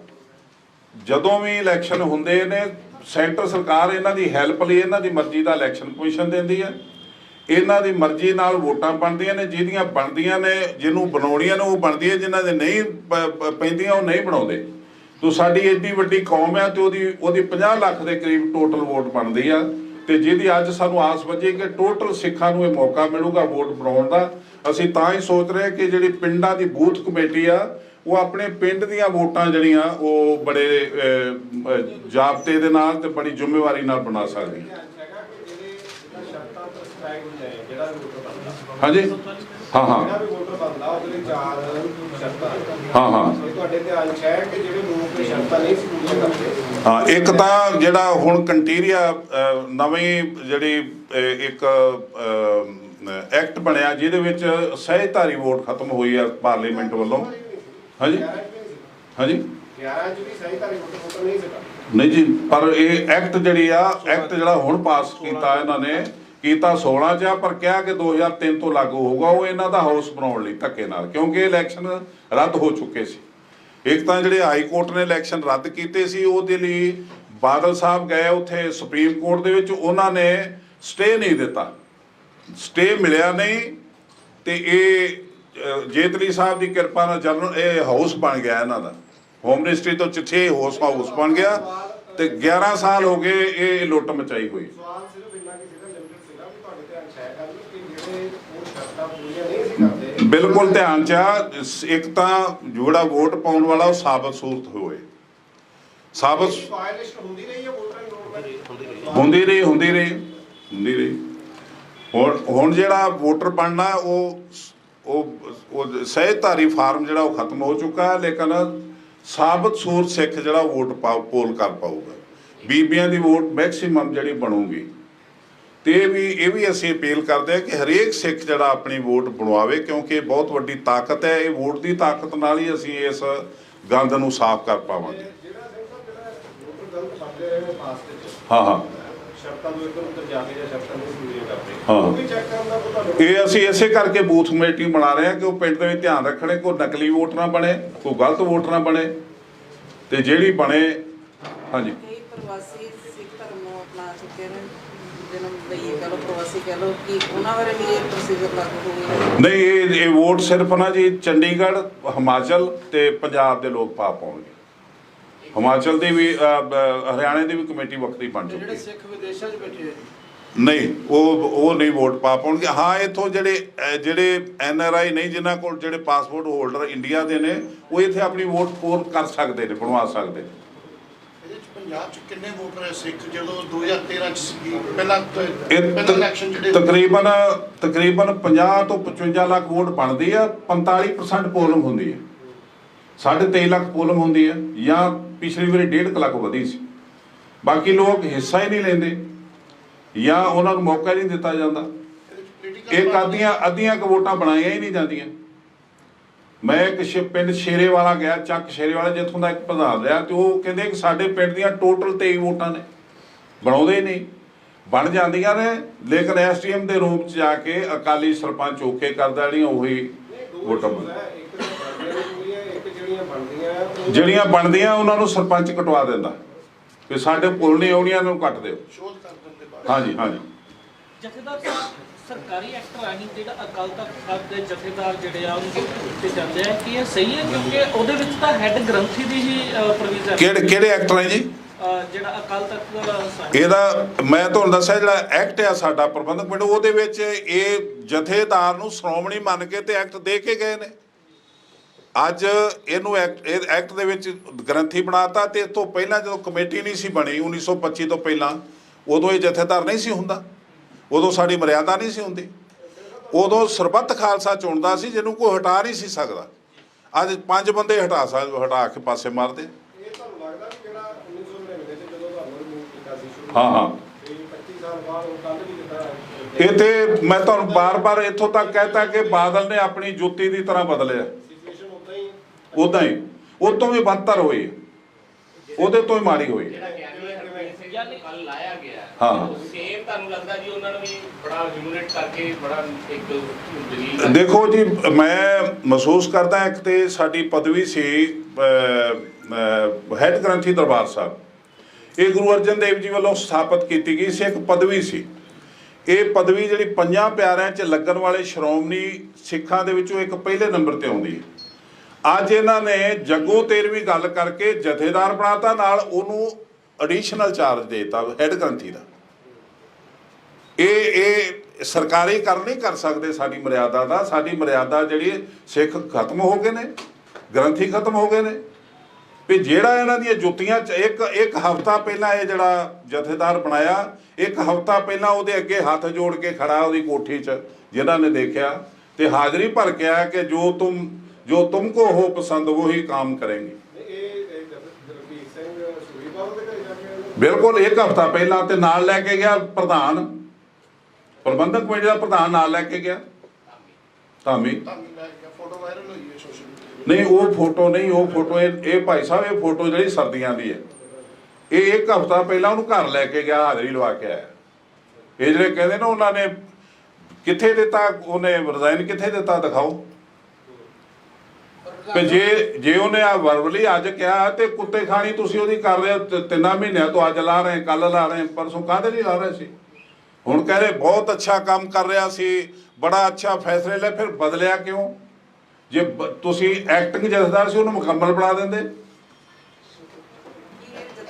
ਜਦੋਂ ਵੀ ਇਲੈਕਸ਼ਨ ਹੁੰਦੇ ਨੇ, ਸੈਂਟਰ ਸਰਕਾਰ ਇਹਨਾਂ ਦੀ ਹੈਲਪ ਲਈ ਇਹਨਾਂ ਦੀ ਮਰਜ਼ੀ ਦਾ ਇਲੈਕਸ਼ਨ ਕਮਿਸ਼ਨ ਦਿੰਦੀ ਹੈ, ਇਹਨਾਂ ਦੀ ਮਰਜ਼ੀ ਨਾਲ ਵੋਟਾਂ ਬਣਦੀਆਂ ਨੇ, ਜਿਹਦੀਆਂ ਬਣਦੀਆਂ ਨੇ, ਜਿਹਨੂੰ ਬਣਾਉਣੀਆਂ ਨੇ ਉਹ ਬਣਦੀ ਹੈ, ਜਿਨ੍ਹਾਂ ਦੇ ਨਹੀਂ ਪੈਂਦੀਆਂ ਉਹ ਨਹੀਂ ਬਣਾਉਂਦੇ। ਤੋ ਸਾਡੀ ਏਡੀ ਵੱਡੀ ਕੌਮ ਆ ਤੇ ਉਹਦੀ 50 ਲੱਖ ਦੇ ਕਰੀਬ ਟੋਟਲ ਵੋਟ ਬਣਦੀ ਆ, ਤੇ ਜਿਹਦੀ ਅੱਜ ਸਾਨੂੰ ਆਸ ਵਜੇ ਕਿ ਟੋਟਲ ਸਿੱਖਾਂ ਨੂੰ ਇਹ ਮੌਕਾ ਮਿਲੂਗਾ ਵੋਟ ਬਣਾਉਣ ਦਾ। ਅਸੀਂ ਤਾਂ ਹੀ ਸੋਚ ਰਹੇ ਕਿ ਜਿਹੜੀ ਪਿੰਡਾਂ ਦੀ ਬੂਥ ਕਮੇਟੀ ਆ, ਉਹ ਆਪਣੇ ਪਿੰਡ ਦੀਆਂ ਵੋਟਾਂ ਜਿਹੜੀਆਂ ਉਹ ਬੜੇ ਜਾਬਤੇ ਦੇ ਨਾਲ ਤੇ ਬੜੀ ਜ਼ਿੰਮੇਵਾਰੀ ਨਾਲ ਬਣਾ ਸਕਦੀ ਹੈ। ਹਾਂਜੀ, ਹਾਂ ਹਾਂ ਹਾਂ ਹਾਂ ਇੱਕ ਤਾਂ ਜਿਹੜਾ ਹੁਣ ਕੰਟੀਰੀਆ ਨਵੀਂ ਜਿਹੜੀ ਇੱਕ ਐਕਟ ਬਣਿਆ, ਜਿਹਦੇ ਵਿੱਚ ਸਹਿਜਧਾਰੀ ਵੋਟ ਖਤਮ ਹੋਈ ਆ ਪਾਰਲੀਮੈਂਟ ਵੱਲੋਂ। ਹਾਂਜੀ ਹਾਂਜੀ ਨਹੀਂ ਜੀ, ਪਰ ਇਹ ਐਕਟ ਜਿਹੜਾ ਹੁਣ ਪਾਸ ਕੀਤਾ ਇਹਨਾਂ ਨੇ, ਕੀਤਾ 16 'ਚ ਆ, ਪਰ ਕਿਹਾ ਕਿ 2003 ਤੋਂ ਲਾਗੂ ਹੋਊਗਾ। ਉਹ ਇਹਨਾਂ ਦਾ ਹਾਊਸ ਬਣਾਉਣ ਲਈ ਧੱਕੇ ਨਾਲ, ਕਿਉਂਕਿ ਇਲੈਕਸ਼ਨ ਰੱਦ ਹੋ ਚੁੱਕੇ ਸੀ। ਇੱਕ ਤਾਂ ਜਿਹੜੇ ਹਾਈ ਕੋਰਟ ਨੇ ਇਲੈਕਸ਼ਨ ਰੱਦ ਕੀਤੇ ਸੀ, ਉਹਦੇ ਲਈ ਬਾਦਲ ਸਾਹਿਬ ਗਏ ਉੱਥੇ ਸੁਪਰੀਮ ਕੋਰਟ ਦੇ ਵਿੱਚ, ਉਹਨਾਂ ਨੇ ਸਟੇ ਨਹੀਂ ਦਿੱਤਾ, ਸਟੇ ਮਿਲਿਆ ਨਹੀਂ, ਤੇ ਇਹ ਜੇਤਲੀ ਸਾਹਿਬ ਦੀ ਕਿਰਪਾ ਨਾਲ ਜਨਰਲ ਇਹ ਹਾਊਸ ਬਣ ਗਿਆ ਇਹਨਾਂ ਦਾ। ਹੋਮ ਮਿਨਿਸਟਰੀ ਤੋਂ 6 ਹਾਊਸ ਬਣ ਗਿਆ, ਤੇ 11 ਸਾਲ ਹੋ ਗਏ ਇਹ ਲੁੱਟ ਮਚਾਈ ਹੋਈ। ਬਿਲਕੁਲ ਧਿਆਨ ਚ ਆ। ਇੱਕ ਤਾਂ ਜਿਹੜਾ ਵੋਟ ਪਾਉਣ ਵਾਲਾ ਉਹ ਸਾਬਤ ਸੂਰਤ ਹੋਏ, ਸਾਬਤ ਹੁੰਦੀ ਰਹੀ। ਹੁਣ ਜਿਹੜਾ ਵੋਟਰ ਬਣਨਾ ਉਹ ਸਹਿਜਧਾਰੀ ਫਾਰਮ ਜਿਹੜਾ ਉਹ ਖਤਮ ਹੋ ਚੁੱਕਾ ਹੈ, ਲੇਕਿਨ ਸਾਬਤ ਸੂਰਤ ਸਿੱਖ ਜਿਹੜਾ ਵੋਟ ਪੋਲ ਕਰ ਪਾਊਗਾ। ਬੀਬੀਆਂ ਦੀ ਵੋਟ ਮੈਕਸੀਮਮ ਜਿਹੜੀ ਬਣੂਗੀ। ਤੇ ਇਹ ਵੀ ਅਸੀਂ ਅਪੀਲ ਕਰਦੇ ਹਾਂ ਕਿ ਹਰੇਕ ਸਿੱਖ ਜਿਹੜਾ ਆਪਣੀ ਵੋਟ ਬਣਵਾਵੇ, ਕਿਉਂਕਿ ਇਹ ਬਹੁਤ ਵੱਡੀ ਤਾਕਤ ਹੈ। ਇਹ ਵੋਟ ਦੀ ਤਾਕਤ ਨਾਲ ਹੀ ਅਸੀਂ ਇਸ ਗੰਦ ਨੂੰ ਸਾਫ਼ ਕਰ ਪਾਵਾਂਗੇ। ਹਾਂ ਇਹ ਅਸੀਂ ਇਸੇ ਕਰਕੇ ਬੂਥ ਕਮੇਟੀ ਬਣਾ ਰਹੇ ਹਾਂ ਕਿ ਉਹ ਪਿੰਡ ਦੇ ਵਿੱਚ ਧਿਆਨ ਰੱਖਣੇ, ਕੋਈ ਨਕਲੀ ਵੋਟ ਨਾ ਬਣੇ, ਕੋਈ ਗਲਤ ਵੋਟ ਨਾ ਬਣੇ, ਤੇ ਜਿਹੜੀ ਬਣੇ। ਹਾਂਜੀ, ਪ੍ਰਵਾਸੀ ਸਿੱਖ ਧਰਮ ਨੂੰ ਅਪਣਾ ਚੁੱਕੇ ਨੇ, ਜਨਮ ਲਈ ਕਹ ਲੋ, ਪ੍ਰਵਾਸੀ ਕਹ ਲੋ, ਕਿ ਉਹਨਾਂ ਬਾਰੇ ਵੀ ਇਹ ਪ੍ਰੋਸੀਜਰ ਲਾਗੂ ਹੋਊਗਾ? ਨਹੀਂ, ਇਹ ਵੋਟ ਸਿਰਫ ਨਾ ਜੀ ਚੰਡੀਗੜ੍ਹ, ਹਿਮਾਚਲ ਤੇ ਪੰਜਾਬ ਦੇ ਲੋਕ ਪਾ ਪਾਉਣਗੇ। ਹਿਮਾਚਲ ਦੀ ਵੀ ਹਰਿਆਣੇ ਦੀ ਵੀ ਕਮੇਟੀ ਵੱਖਰੀ ਬਣ ਚੁੱਕੀ ਹੈ। ਜਿਹੜੇ ਸਿੱਖ ਵਿਦੇਸ਼ਾਂ 'ਚ ਬੈਠੇ ਨਹੀਂ, ਉਹ ਨਹੀਂ ਵੋਟ ਪਾ ਪਾਉਣਗੇ। ਹਾਂ, ਇੱਥੋਂ ਜਿਹੜੇ NRI ਨਹੀਂ, ਜਿਨ੍ਹਾਂ ਕੋਲ ਜਿਹੜੇ ਪਾਸਪੋਰਟ ਹੋਲਡਰ ਇੰਡੀਆ ਦੇ ਨੇ, ਉਹ ਇੱਥੇ ਆਪਣੀ ਵੋਟ ਪੋਲ ਕਰ ਸਕਦੇ ਨੇ, ਬਣਵਾ ਸਕਦੇ ਨੇ। ਪੰਜਾਬ 'ਚ ਕਿੰਨੇ ਵੋਟਰ ਹੈ ਸਿੱਖ ਜਦੋਂ 2013 'ਚ ਸੀ ਪਹਿਲਾਂ ਇਲੈਕਸ਼ਨ ਜਿਹੜੇ ਤਕਰੀਬਨ 50 ਤੋਂ 55 ਲੱਖ ਵੋਟ ਬਣਦੀ ਆ। 45% ਪੋਲਿੰਗ ਹੁੰਦੀ ਹੈ, 23.5 ਲੱਖ ਪੋਲਿੰਗ ਹੁੰਦੀ ਹੈ, ਜਾਂ ਪਿਛਲੀ ਵਾਰੀ 1.5 ਲੱਖ ਵਧੀ ਸੀ। ਬਾਕੀ ਲੋਕ ਹਿੱਸਾ ਹੀ ਨਹੀਂ ਲੈਂਦੇ ਜਾਂ ਉਹਨਾਂ ਨੂੰ ਮੌਕਾ ਹੀ ਨਹੀਂ ਦਿੱਤਾ ਜਾਂਦਾ। ਇੱਕ ਅੱਧੀਆਂ ਕੁ ਵੋਟਾਂ ਬਣਾਈਆਂ ਹੀ ਨਹੀਂ ਜਾਂਦੀਆਂ। ਮੈਂ ਇੱਕ ਪਿੰਡ ਸ਼ੇਰੇਵਾਲਾ ਗਿਆ, ਚੱਕ ਸ਼ੇਰੇਵਾਲਾ, ਜਿੱਥੋਂ ਦਾ ਇੱਕ ਪ੍ਰਧਾਨ ਰਿਹਾ, ਤੇ ਉਹ ਕਹਿੰਦੇ ਕਿ ਸਾਡੇ ਪਿੰਡ ਦੀਆਂ ਟੋਟਲ 23 ਵੋਟਾਂ ਨੇ, ਬਣਾਉਂਦੇ ਹੀ ਨਹੀਂ। ਬਣ ਜਾਂਦੀਆਂ ਨੇ, ਲੇਕਿਨ SDM ਦੇ ਰੂਪ 'ਚ ਜਾ ਕੇ ਅਕਾਲੀ ਸਰਪੰਚ ਓਕੇ ਕਰਦਾ, ਜਿਹੜੀਆਂ ਉਹੀ ਵੋਟਾਂ ਜਿਹੜੀਆਂ ਬਣਦੀਆਂ ਉਹਨਾਂ ਨੂੰ ਸਰਪੰਚ ਕਟਵਾ ਦਿੰਦਾ ਕਿ ਸਾਡੇ ਪੁੱਲ ਨਹੀਂ ਆਉਣੀਆਂ, ਇਹਨਾਂ ਨੂੰ ਕੱਟ ਦਿਓ। ਹਾਂਜੀ। ਜਥੇਦਾਰ ਸਾਹਿਬ, ਸਰਕਾਰੀ ਐਕਟ ਰਾਹੀਂ ਜਿਹੜਾ ਅਕਾਲ ਤਖਤ ਦੇ ਜਥੇਦਾਰ ਜਿਹੜੇ ਆ ਉਹਨੂੰ ਦਿੱਤੇ ਜਾਂਦੇ ਆ, ਕਿ ਇਹ ਸਹੀ ਹੈ? ਕਿਉਂਕਿ ਉਹਦੇ ਵਿੱਚ ਤਾਂ ਹੈੱਡ ਗ੍ਰੰਥੀ ਦੀ ਹੀ ਪ੍ਰੋਵੀਜ਼ਨ। ਕਿਹੜੇ ਐਕਟ ਰਾਹੀਂ ਜੀ? ਜਿਹੜਾ ਅਕਾਲ ਤਖਤ ਦਾ ਇਹਦਾ ਮੈਂ ਤੁਹਾਨੂੰ ਦੱਸਿਆ, ਜਿਹੜਾ ਐਕਟ ਆ ਸਾਡਾ ਪ੍ਰਬੰਧਕ ਕਮੇਟੀ, ਉਹਦੇ ਵਿੱਚ ਇਹ ਜਥੇਦਾਰ ਨੂੰ ਸ਼੍ਰੋਮਣੀ ਮੰਨ ਕੇ ਤੇ ਐਕਟ ਦੇ ਕੇ ਗਏ ਨੇ। ਅੱਜ ਇਹਨੂੰ ਐਕਟ ਦੇ ਵਿੱਚ ਗ੍ਰੰਥੀ ਬਣਾਤਾ, ਤੇ ਇਸ ਤੋਂ ਪਹਿਲਾਂ ਜਦੋਂ ਕਮੇਟੀ ਨਹੀਂ ਸੀ ਬਣੀ 1925 ਤੋਂ ਪਹਿਲਾਂ, ਉਦੋਂ ਇਹ ਜਥੇਦਾਰ ਨਹੀਂ ਸੀ ਹੁੰਦਾ, ਉਦੋਂ ਸਾਡੀ ਮਰਿਆਦਾ ਨਹੀਂ ਸੀ ਹੁੰਦੀ, ਉਦੋਂ ਸਰਬੱਤ ਖਾਲਸਾ ਚੁਣਦਾ ਸੀ, ਜਿਹਨੂੰ ਕੋਈ ਹਟਾ ਨਹੀਂ ਸੀ ਸਕਦਾ। ਅੱਜ 5 ਬੰਦੇ ਹਟਾ ਕੇ ਪਾਸੇ ਮਾਰਦੇ। ਹਾਂ, ਇਹ ਤੇ ਮੈਂ ਤੁਹਾਨੂੰ ਬਾਰ-ਬਾਰ ਇੱਥੋਂ ਤੱਕ ਕਹਿਤਾ ਕਿ ਬਾਦਲ ਨੇ ਆਪਣੀ ਜੁੱਤੀ ਦੀ ਤਰ੍ਹਾਂ ਬਦਲਿਆ। ਉਦਾਂ ਹੀ ਉਹ ਤੋਂ ਵੀ ਬਦਤਰ ਹੋਈ, ਉਹਦੇ ਤੋਂ ਹੀ ਮਾੜੀ ਹੋਈ। ਕੱਲ ਲਾਇਆ ਗਿਆ। ਹਾਂ, ਸੇਮ ਤੁਹਾਨੂੰ ਲੱਗਦਾ ਜੀ ਉਹਨਾਂ ਨੂੰ ਵੀ ਬੜਾ ਯੂਨਿਟ ਕਰਕੇ ਬੜਾ ਇੱਕ ਦਲੀਲ। ਦੇਖੋ ਜੀ, ਮੈਂ ਮਹਿਸੂਸ ਕਰਦਾ, ਇੱਕ ਤੇ ਸਾਡੀ ਪਦਵੀ ਸੀ ਹੈੱਡ ਗ੍ਰੰਥੀ ਦਰਬਾਰ ਸਾਹਿਬ, ਇਹ ਗੁਰੂ ਅਰਜਨ ਦੇਵ ਜੀ ਵੱਲੋਂ ਸਥਾਪਿਤ ਕੀਤੀ ਗਈ ਸੀ, ਇੱਕ ਪਦਵੀ ਸੀ। ਇਹ ਪਦਵੀ ਜਿਹੜੀ 5 ਪਿਆਰਿਆਂ 'ਚ ਲੱਗਣ ਵਾਲੇ ਸ਼੍ਰੋਮਣੀ ਸਿੱਖਾਂ ਦੇ ਵਿੱਚੋਂ ਇੱਕ ਪਹਿਲੇ ਨੰਬਰ ਤੇ ਆਉਂਦੀ ਹੈ। ਅੱਜ ਇਹਨਾਂ ਨੇ ਜੱਗੋਂ 13ਵੀਂ ਗੱਲ ਕਰਕੇ ਜਥੇਦਾਰ ਬਣਾਤਾ, ਨਾਲ ਉਹਨੂੰ ਐਡੀਸ਼ਨਲ ਚਾਰਜ ਦੇਤਾ ਹੈੱਡ ਗ੍ਰੰਥੀ ਦਾ। ਇਹ ਸਰਕਾਰੀ ਕਰ ਨਹੀਂ ਕਰ ਸਕਦੇ ਸਾਡੀ ਮਰਿਆਦਾ ਦਾ। ਸਾਡੀ ਮਰਿਆਦਾ ਜਿਹੜੀ ਸਿੱਖ ਖਤਮ ਹੋ ਗਏ ਨੇ, ਗ੍ਰੰਥੀ ਖਤਮ ਹੋ ਗਏ ਨੇ। ਵੀ ਜਿਹੜਾ ਇਹਨਾਂ ਦੀਆਂ ਜੁੱਤੀਆਂ 'ਚ ਇੱਕ ਹਫ਼ਤਾ ਪਹਿਲਾਂ ਇਹ ਜਿਹੜਾ ਜਥੇਦਾਰ ਬਣਾਇਆ, ਇੱਕ ਹਫ਼ਤਾ ਪਹਿਲਾਂ ਉਹਦੇ ਅੱਗੇ ਹੱਥ ਜੋੜ ਕੇ ਖੜਾ ਉਹਦੀ ਕੋਠੀ 'ਚ, ਜਿਨ੍ਹਾਂ ਨੇ ਦੇਖਿਆ ਤੇ ਹਾਜ਼ਰੀ ਭਰ ਕੇ ਆਇਆ ਕਿ ਜੋ ਤੁਮਕੋ ਹੋ ਪਸੰਦ ਵਹੀ ਕੰਮ ਕरेंगे। ਬਿਲਕੁਲ ਇੱਕ ਹਫ਼ਤਾ ਪਹਿਲਾਂ, ਤੇ ਨਾਲ ਲੈ ਕੇ ਗਿਆ ਪ੍ਰਧਾਨ, ਪ੍ਰਬੰਧਕ ਕਮੇਟੀ ਦਾ ਪ੍ਰਧਾਨ ਨਾਲ ਲੈ ਕੇ ਗਿਆ ਧਾਮੀ। ਨਹੀਂ, ਉਹ ਫੋਟੋ ਨਹੀਂ, ਉਹ ਫੋਟੋ ਇਹ ਭਾਈ ਸਾਹਿਬ, ਇਹ ਫੋਟੋ ਜਿਹੜੀ ਸਰਦੀਆਂ ਦੀ ਹੈ, ਇਹ ਇੱਕ ਹਫ਼ਤਾ ਪਹਿਲਾਂ ਉਹਨੂੰ ਘਰ ਲੈ ਕੇ ਗਿਆ, ਹਾਜ਼ਰੀ ਲਵਾ ਕੇ ਆਇਆ। ਇਹ ਜਿਹੜੇ ਕਹਿੰਦੇ ਨਾ ਉਹਨਾਂ ਨੇ ਕਿੱਥੇ ਦਿੱਤਾ, ਉਹਨੇ ਰਿਜ਼ਾਈਨ ਕਿੱਥੇ ਦਿੱਤਾ, ਦਿਖਾਓ। ਕਿ ਜੇ ਉਹਨੇ ਆ ਵਰਬਲੀ ਅੱਜ ਕਿਹਾ, ਤੇ ਕੁੱਤੇ ਖਾਣੀ ਤੁਸੀਂ ਉਹਦੀ ਕਰ ਰਹੇ ਹੋ 3 ਮਹੀਨਿਆਂ ਤੋਂ। ਅੱਜ ਲਾ ਰਹੇ, ਕੱਲ ਲਾ ਰਹੇ, ਪਰਸੋਂ ਕਾਹਦੇ ਲਈ ਲਾ ਰਹੇ ਸੀ? ਹੁਣ ਕਹਿ ਰਹੇ ਬਹੁਤ ਅੱਛਾ ਕੰਮ ਕਰ ਰਿਹਾ ਸੀ, ਬੜਾ ਅੱਛਾ ਫੈਸਲੇ ਲੈ, ਫਿਰ ਬਦਲਿਆ ਕਿਉਂ? ਜੇ ਤੁਸੀਂ ਐਕਟਿੰਗ ਜਥੇਦਾਰ ਸੀ, ਉਹਨੂੰ ਮੁਕੰਮਲ ਬਣਾ ਦਿੰਦੇ।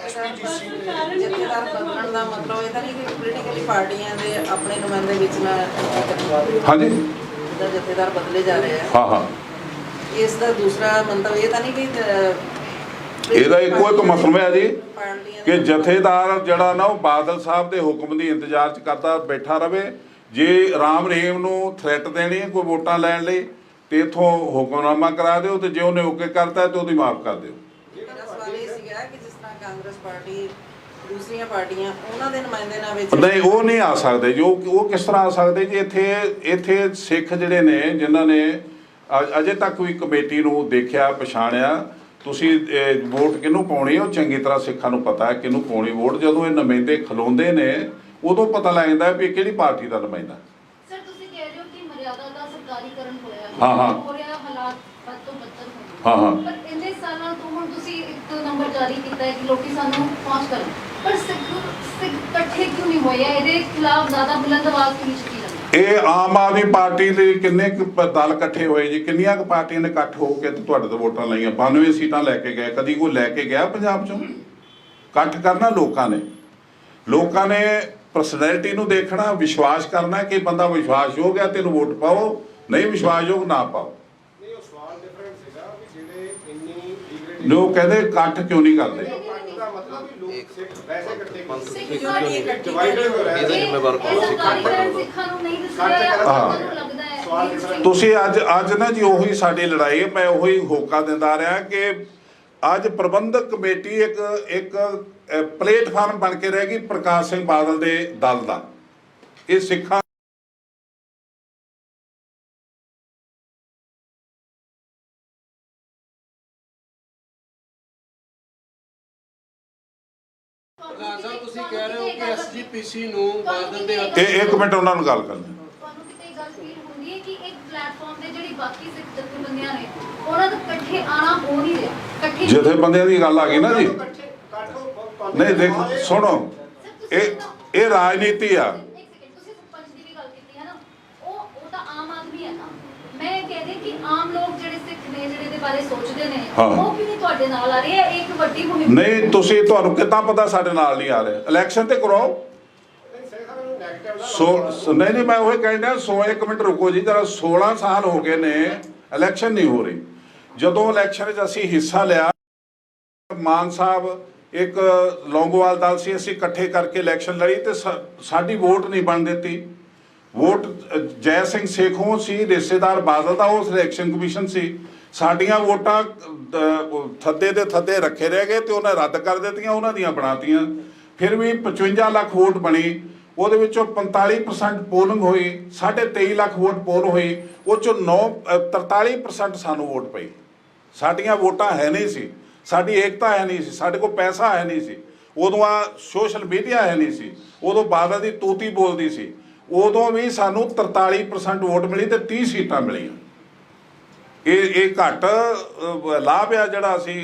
ਜਥੇਦਾਰ ਬਦਲਣ ਦਾ ਮਤਲਬ ਇਹ ਤਾਂ ਨਹੀਂ ਕਿ ਪੋਲੀਟੀਕਲੀ ਪਾਰਟੀਆਂ ਦੇ ਆਪਣੇ ਨੁਮਾਇੰਦੇ ਵਿੱਚ ਨਾ ਹਾਂਜੀ ਜਿੱਦਾਂ ਜਥੇਦਾਰ ਬਦਲੇ ਜਾ ਰਹੇ ਆ, ਹਾਂ ਹਾਂ ਇਸ ਦਾ ਦੂਸਰਾ ਮੰਤਵ ਇਹ ਤਾਂ ਨਹੀਂ ਕਿ ਇਹਦਾ ਇੱਕੋ ਇੱਕ ਮਤਲਬ ਹੈ ਜੀ ਪਾਰਟੀਆਂ ਕਿ ਦੇ- ਜਥੇਦਾਰ ਜਿਹੜਾ ਨਾ ਉਹ ਬਾਦਲ ਸਾਹਿਬ ਦੇ ਹੁਕਮ ਦੀ ਇੰਤਜ਼ਾਰ ਚ ਕਰਦਾ ਬੈਠਾ ਰਵੇ। ਜੇ ਰਾਮ ਰਹੀਮ ਨੂੰ ਥ੍ਰੈਟ ਦੇਣੀ ਹੈ ਕੋਈ ਵੋਟਾਂ ਲੈਣ ਲਈ ਤੇ ਇਥੋਂ ਹੁਕਮਨਾਮਾ ਕਰਾ ਦਿਓ, ਤੇ ਜੇ ਉਹਨੇ ਓਕੇ ਕਰਤਾ ਤੇ ਉਹਦੀ ਮਾਫ ਕਰ ਦਿਓ। ਮੇਰਾ ਸਵਾਲ ਇਹ ਸੀਗਾ ਕਿ ਜਿਸ ਤਰ੍ਹਾਂ ਕਾਂਗਰਸ ਪਾਰਟੀ ਦੂਸਰੀਆਂ ਪਾਰਟੀਆਂ ਉਹਨਾਂ ਦੇ ਨੁਮਾਇੰਦੇ ਨਾਲ ਵਿੱਚ ਨਹੀਂ ਉਹ ਨਹੀਂ ਆ ਸਕਦੇ ਜੋ ਉਹ ਕਿਸ ਤਰ੍ਹਾਂ ਆ ਸਕਦੇ ਜੀ। ਇੱਥੇ ਸਿੱਖ ਜਿਹੜੇ ਨੇ ਜਿਨ੍ਹਾਂ ਨੇ ਅਜੇ ਤੱਕ ਵੀ ਕਮੇਟੀ ਨੂੰ ਦੇਖਿਆ ਪਛਾਣਿਆ, ਤੁਸੀਂ ਵੋਟ ਕਿਹਨੂੰ ਪਾਉਣੀ ਉਹ ਚੰਗੀ ਤਰ੍ਹਾਂ ਸਿੱਖਾਂ ਨੂੰ ਪਤਾ ਹੈ ਕਿਹਨੂੰ ਪਾਉਣੀ ਵੋਟ। ਜਦੋਂ ਇਹ ਨੁਮਾਇੰਦੇ ਖਲੋਂਦੇ ਨੇ ਉਦੋਂ ਪਤਾ ਲੱਗ ਜਾਂਦਾ ਵੀ ਕਿਹੜੀ ਪਾਰਟੀ ਦਾ ਨੁਮਾਇੰਦਾ। ਸਰ ਤੁਸੀਂ ਕਹਿ ਰਹੇ ਹੋ ਕਿ ਮਰਿਆਦਾ ਦਾ ਸਰਕਾਰੀਕਰਨ ਹੋਇਆ ਹਾਂ, ਹਾਂ। ਹੋ ਰਿਹਾ, ਹਾਲਾਤ ਵੱਧ ਤੋਂ ਬੱਤਰ ਹੋ ਰਹੇ। ਹਾਂ, ਹਾਂ। ਪਰ ਇੰਨੇ ਸਾਲਾਂ ਤੋਂ ਹੁਣ ਤੁਸੀਂ ਇੱਕ ਨੰਬਰ ਜਾਰੀ ਕੀਤਾ ਹੈ ਕਿ ਲੋਕੀ ਸਾਨੂੰ ਪਹੁੰਚ ਕਰਨ, ਪਰ ਸਿੱਖ ਇਕੱਠੇ ਕਿਉਂ ਨਹੀਂ ਹੋਏ? ਇਹਦੇ ਖਿਲਾਫ ਜ਼ਿਆਦਾ ਬੁਲੰਦ ਆਵਾਜ਼ ਕਿਉਂ ਨਹੀਂ ਚੁੱਕੀ ਜਾਂਦੀ? ਇਹ ਆਮ ਆਦਮੀ ਪਾਰਟੀ ਦੇ ਕਿੰਨੇ ਕੁ ਦਲ ਇਕੱਠੇ ਹੋਏ ਜੀ? ਕਿੰਨੀਆਂ ਕੁ ਪਾਰਟੀਆਂ ਨੇ ਇਕੱਠ ਹੋ ਕੇ ਤੇ ਤੁਹਾਡੇ ਤੋਂ ਵੋਟਾਂ ਲਈਆਂ? 92 ਸੀਟਾਂ ਲੈ ਕੇ ਗਏ। ਕਦੀ ਕੋਈ ਲੈ ਕੇ ਗਿਆ ਪੰਜਾਬ ਚੋਂ? ਇਕੱਠ ਕਰਨਾ ਲੋਕਾਂ ਨੇ ਪਰਸਨੈਲਿਟੀ ਨੂੰ ਦੇਖਣਾ, ਵਿਸ਼ਵਾਸ ਕਰਨਾ ਕਿ ਬੰਦਾ ਵਿਸ਼ਵਾਸਯੋਗ ਹੈ ਤੈਨੂੰ ਵੋਟ ਪਾਓ, ਨਹੀਂ ਵਿਸ਼ਵਾਸਯੋਗ ਨਾ ਪਾਓ। ਜੋ ਕਹਿੰਦੇ ਇਕੱਠ ਕਿਉਂ ਨਹੀਂ ਕਰਦੇ? ਸਿੱਖ ਸਾਡੀ ਇਕੱਠੀ ਜ਼ਿੰਮੇਵਾਰ ਸਿੱਖਾਂ ਨੂੰ ਨਹੀਂ ਦਿਸ ਰਿਹਾ, ਤੁਹਾਨੂੰ ਲੱਗਦਾ ਹੈ mainstream ਤੁਸੀਂ ਅੱਜ ਨਾ ਜੀ ਉਹੀ ਸਾਡੀ ਲੜਾਈ ਹੈ। ਮੈਂ ਉਹੀ ਹੋਕਾ ਦਿੰਦਾ ਰਿਹਾ ਕਿ ਅੱਜ ਪ੍ਰਬੰਧਕ ਕਮੇਟੀ ਇੱਕ ਪਲੇਟਫਾਰਮ ਬਣ ਕੇ ਰਹਿ ਗਈ ਪ੍ਰਕਾਸ਼ ਸਿੰਘ ਬਾਦਲ ਦੇ ਦਲ ਦਾ। ਇਹ ਸਿੱਖਾਂ ਤੁਸੀਂ ਕਹਿ ਰਹੇ ਹੋ ਕਿ ਐਸਜੀਪੀਸੀ ਨੂੰ ਬਾਦਲ ਦੇ ਇੱਕ ਮਿੰਟ ਉਹਨਾਂ ਨੂੰ ਗੱਲ ਕਰਨੀ। ਤੁਹਾਨੂੰ ਕਿਤੇ ਗੱਲ ਫੀਲ ਹੁੰਦੀ ਹੈ ਕਿ ਇੱਕ ਪਲੇਟਫਾਰਮ ਤੇ ਜਿਹੜੀ ਬਾਕੀ ਸਿੱਖ ਜਥੇਬੰਦੀਆਂ ਨੇ ਉਹਨਾਂ ਦਾ ਇਕੱਠੇ ਆਣਾ ਹੋ ਨਹੀਂ ਰਿਹਾ, ਇਕੱਠੇ ਜਥੇਬੰਦੀਆਂ ਦੀ ਗੱਲ ਆ ਗਈ ਨਾ ਜੀ। ਨਹੀਂ ਦੇਖੋ ਸੁਣੋ, ਇਹ ਰਾਜਨੀਤੀ ਆ। ਇੱਕ ਸੈਕਿੰਡ, ਤੁਸੀਂ ਸਰਪੰਚ ਦੀ ਵੀ ਗੱਲ ਕੀਤੀ ਹੈ ਨਾ, ਉਹ ਤਾਂ ਆਮ ਆਦਮੀ ਹੈ ਨਾ। ਮੈਂ ਇਹ ਕਹਿ ਰਹੀ ਕਿ ਆਮ ਲੋਕ ਜਿਹੜੇ ਸਿੱਖ ਨੇ ਜਿਹੜੇ ਦੇ ਬਾਰੇ ਸੋਚਦੇ ਨੇ ਹਾਂ। ਉਹ ਕਿਉਂ ਨਹੀਂ ਤੁਹਾਡੇ ਨਾਲ ਆ ਰਹੇ? ਇਹ ਇੱਕ ਵੱਡੀ ਮੁਹਿੰਮ ਨਹੀਂ ਤੁਹਾਨੂੰ ਕਿੱਦਾਂ ਪਤਾ ਸਾਡੇ ਨਾਲ ਨਹੀਂ ਆ ਰਹੇ? ਇਲੈਕਸ਼ਨ ਤੇ ਕਰਾਓ। ਨਹੀਂ ਮੈਂ ਉਹ ਕਹਿ ਰਿਹਾ, ਇੱਕ ਮਿੰਟ ਰੁਕੋ ਜੀ ਜਰਾ। 16 ਸਾਲ ਹੋ ਗਏ ਨੇ ਇਲੈਕਸ਼ਨ ਨਹੀਂ ਹੋ ਰਹੀ। ਜਦੋਂ ਇਲੈਕਸ਼ਨ 'ਚ ਅਸੀਂ ਹਿੱਸਾ ਲਿਆ, ਮਾਨ ਸਾਹਿਬ ਇੱਕ ਲੌਂਗੋਵਾਲ ਦਲ ਸੀ, ਅਸੀਂ ਇਕੱਠੇ ਕਰਕੇ ਇਲੈਕਸ਼ਨ ਲੜੀ ਤੇ ਸਾਡੀ ਵੋਟ ਨਹੀਂ ਬਣ ਦਿੱਤੀ। ਵੋਟ ਜੈ ਸਿੰਘ ਸੇਖੋਂ ਸੀ, ਰਿਸ਼ਤੇਦਾਰ ਬਾਦਲ ਦਾ, ਉਹ ਸਿਲੈਕਸ਼ਨ ਕਮਿਸ਼ਨ ਸੀ। ਸਾਡੀਆਂ ਵੋਟਾਂ ਥੱਦੇ ਦੇ ਥੱਦੇ ਰੱਖੇ ਰਹਿ ਗਏ ਤੇ ਉਹਨੇ ਰੱਦ ਕਰ ਦਿੱਤੀਆਂ, ਉਹਨਾਂ ਦੀਆਂ ਬਣਾਤੀਆਂ। ਫਿਰ ਵੀ 55 ਲੱਖ ਵੋਟ ਬਣੀ, ਉਹਦੇ ਵਿੱਚੋਂ 45% ਪੋਲਿੰਗ ਹੋਈ, 23.5 ਲੱਖ ਵੋਟ ਪੋਲ ਹੋਈ, ਉਹ ਚੋਂ 43% ਸਾਨੂੰ ਵੋਟ ਪਈ। ਸਾਡੀਆਂ ਵੋਟਾਂ ਹੈ ਨਹੀਂ ਸੀ, ਸਾਡੀ ਏਕਤਾ ਹੈ ਨਹੀਂ ਸੀ, ਸਾਡੇ ਕੋਲ ਪੈਸਾ ਹੈ ਨਹੀਂ ਸੀ, ਉਦੋਂ ਆ ਸੋਸ਼ਲ ਮੀਡੀਆ ਹੈ ਨਹੀਂ ਸੀ, ਉਦੋਂ ਬਾਦਲ ਦੀ ਤੂਤੀ ਬੋਲਦੀ ਸੀ। ਉਦੋਂ ਵੀ ਸਾਨੂੰ 43% ਵੋਟ ਮਿਲੀ ਤੇ 30 ਸੀਟਾਂ ਮਿਲੀਆਂ। ਇਹ ਘੱਟ ਲਾਭ ਆ ਜਿਹੜਾ ਅਸੀਂ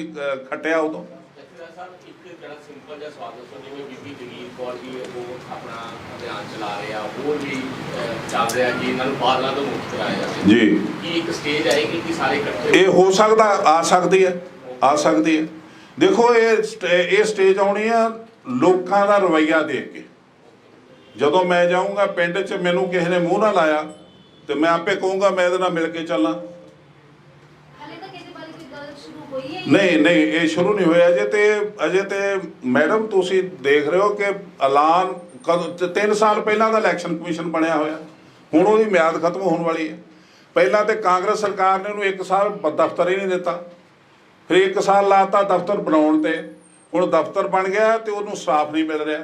ਖੱਟਿਆ ਉਦੋਂ। ਜਥੇਦਾਰ ਸਾਹਿਬ ਇੱਕ ਜਿਹੜਾ ਸਿੰਪਲ ਜਿਹਾ ਸਵਾਲ ਦੱਸੋ, ਜਿਵੇਂ ਬੀਬੀ ਜਗੀਰ ਕੌਰ ਜੀ ਉਹ ਆਪਣਾ ਅਭਿਆਨ ਚਲਾ ਰਹੇ ਆ, ਹੋਰ ਵੀ ਚੱਲ ਰਿਹਾ ਕਿ ਇਹਨਾਂ ਨੂੰ ਬਾਦਲਾਂ ਤੋਂ ਮੁਕਤ ਕਰਾਇਆ ਜਾਵੇ ਜੀ, ਕੀ ਇੱਕ ਸਟੇਜ ਆਏਗੀ ਕਿ ਸਾਰੇ ਇਕੱਠੇ ਇਹ ਹੋ ਸਕਦਾ, ਆ ਸਕਦੀ ਹੈ। ਦੇਖੋ ਇਹ ਸਟੇਜ ਆਉਣੀ ਆ ਲੋਕਾਂ ਦਾ ਰਵੱਈਆ ਦੇਖ ਕੇ। ਜਦੋਂ ਮੈਂ ਜਾਊਂਗਾ ਪਿੰਡ 'ਚ, ਮੈਨੂੰ ਕਿਸੇ ਨੇ ਮੂੰਹ ਨਾ ਲਾਇਆ ਤੇ ਮੈਂ ਆਪੇ ਕਹੂੰਗਾ ਮੈਂ ਇਹਦੇ ਨਾਲ ਮਿਲ ਕੇ ਚੱਲਾਂ। ਹਾਲੇ ਤੱਕ ਇਹਦੇ ਬਾਰੇ ਕੋਈ ਗੱਲ ਸ਼ੁਰੂ ਹੋਈ ਹੈ? ਨਹੀਂ ਇਹ ਸ਼ੁਰੂ ਨਹੀਂ ਹੋਇਆ ਅਜੇ ਤੇ ਮੈਡਮ ਤੁਸੀਂ ਦੇਖ ਰਹੇ ਹੋ ਕਿ ਐਲਾਨ 3 ਸਾਲ ਪਹਿਲਾਂ ਦਾ ਇਲੈਕਸ਼ਨ ਕਮਿਸ਼ਨ ਬਣਿਆ ਹੋਇਆ, ਹੁਣ ਉਹਦੀ ਮਿਆਦ ਖਤਮ ਹੋਣ ਵਾਲੀ ਹੈ। ਪਹਿਲਾਂ ਤੇ ਕਾਂਗਰਸ ਸਰਕਾਰ ਨੇ ਉਹਨੂੰ 1 ਸਾਲ ਦਫ਼ਤਰ ਹੀ ਨਹੀਂ ਦਿੱਤਾ, ਫਿਰ 1 ਸਾਲ ਲਾਤਾ ਦਫ਼ਤਰ ਬਣਾਉਣ ਤੇ। ਹੁਣ ਦਫ਼ਤਰ ਬਣ ਗਿਆ ਤੇ ਉਹਨੂੰ ਸਟਾਫ ਨਹੀਂ ਮਿਲ ਰਿਹਾ,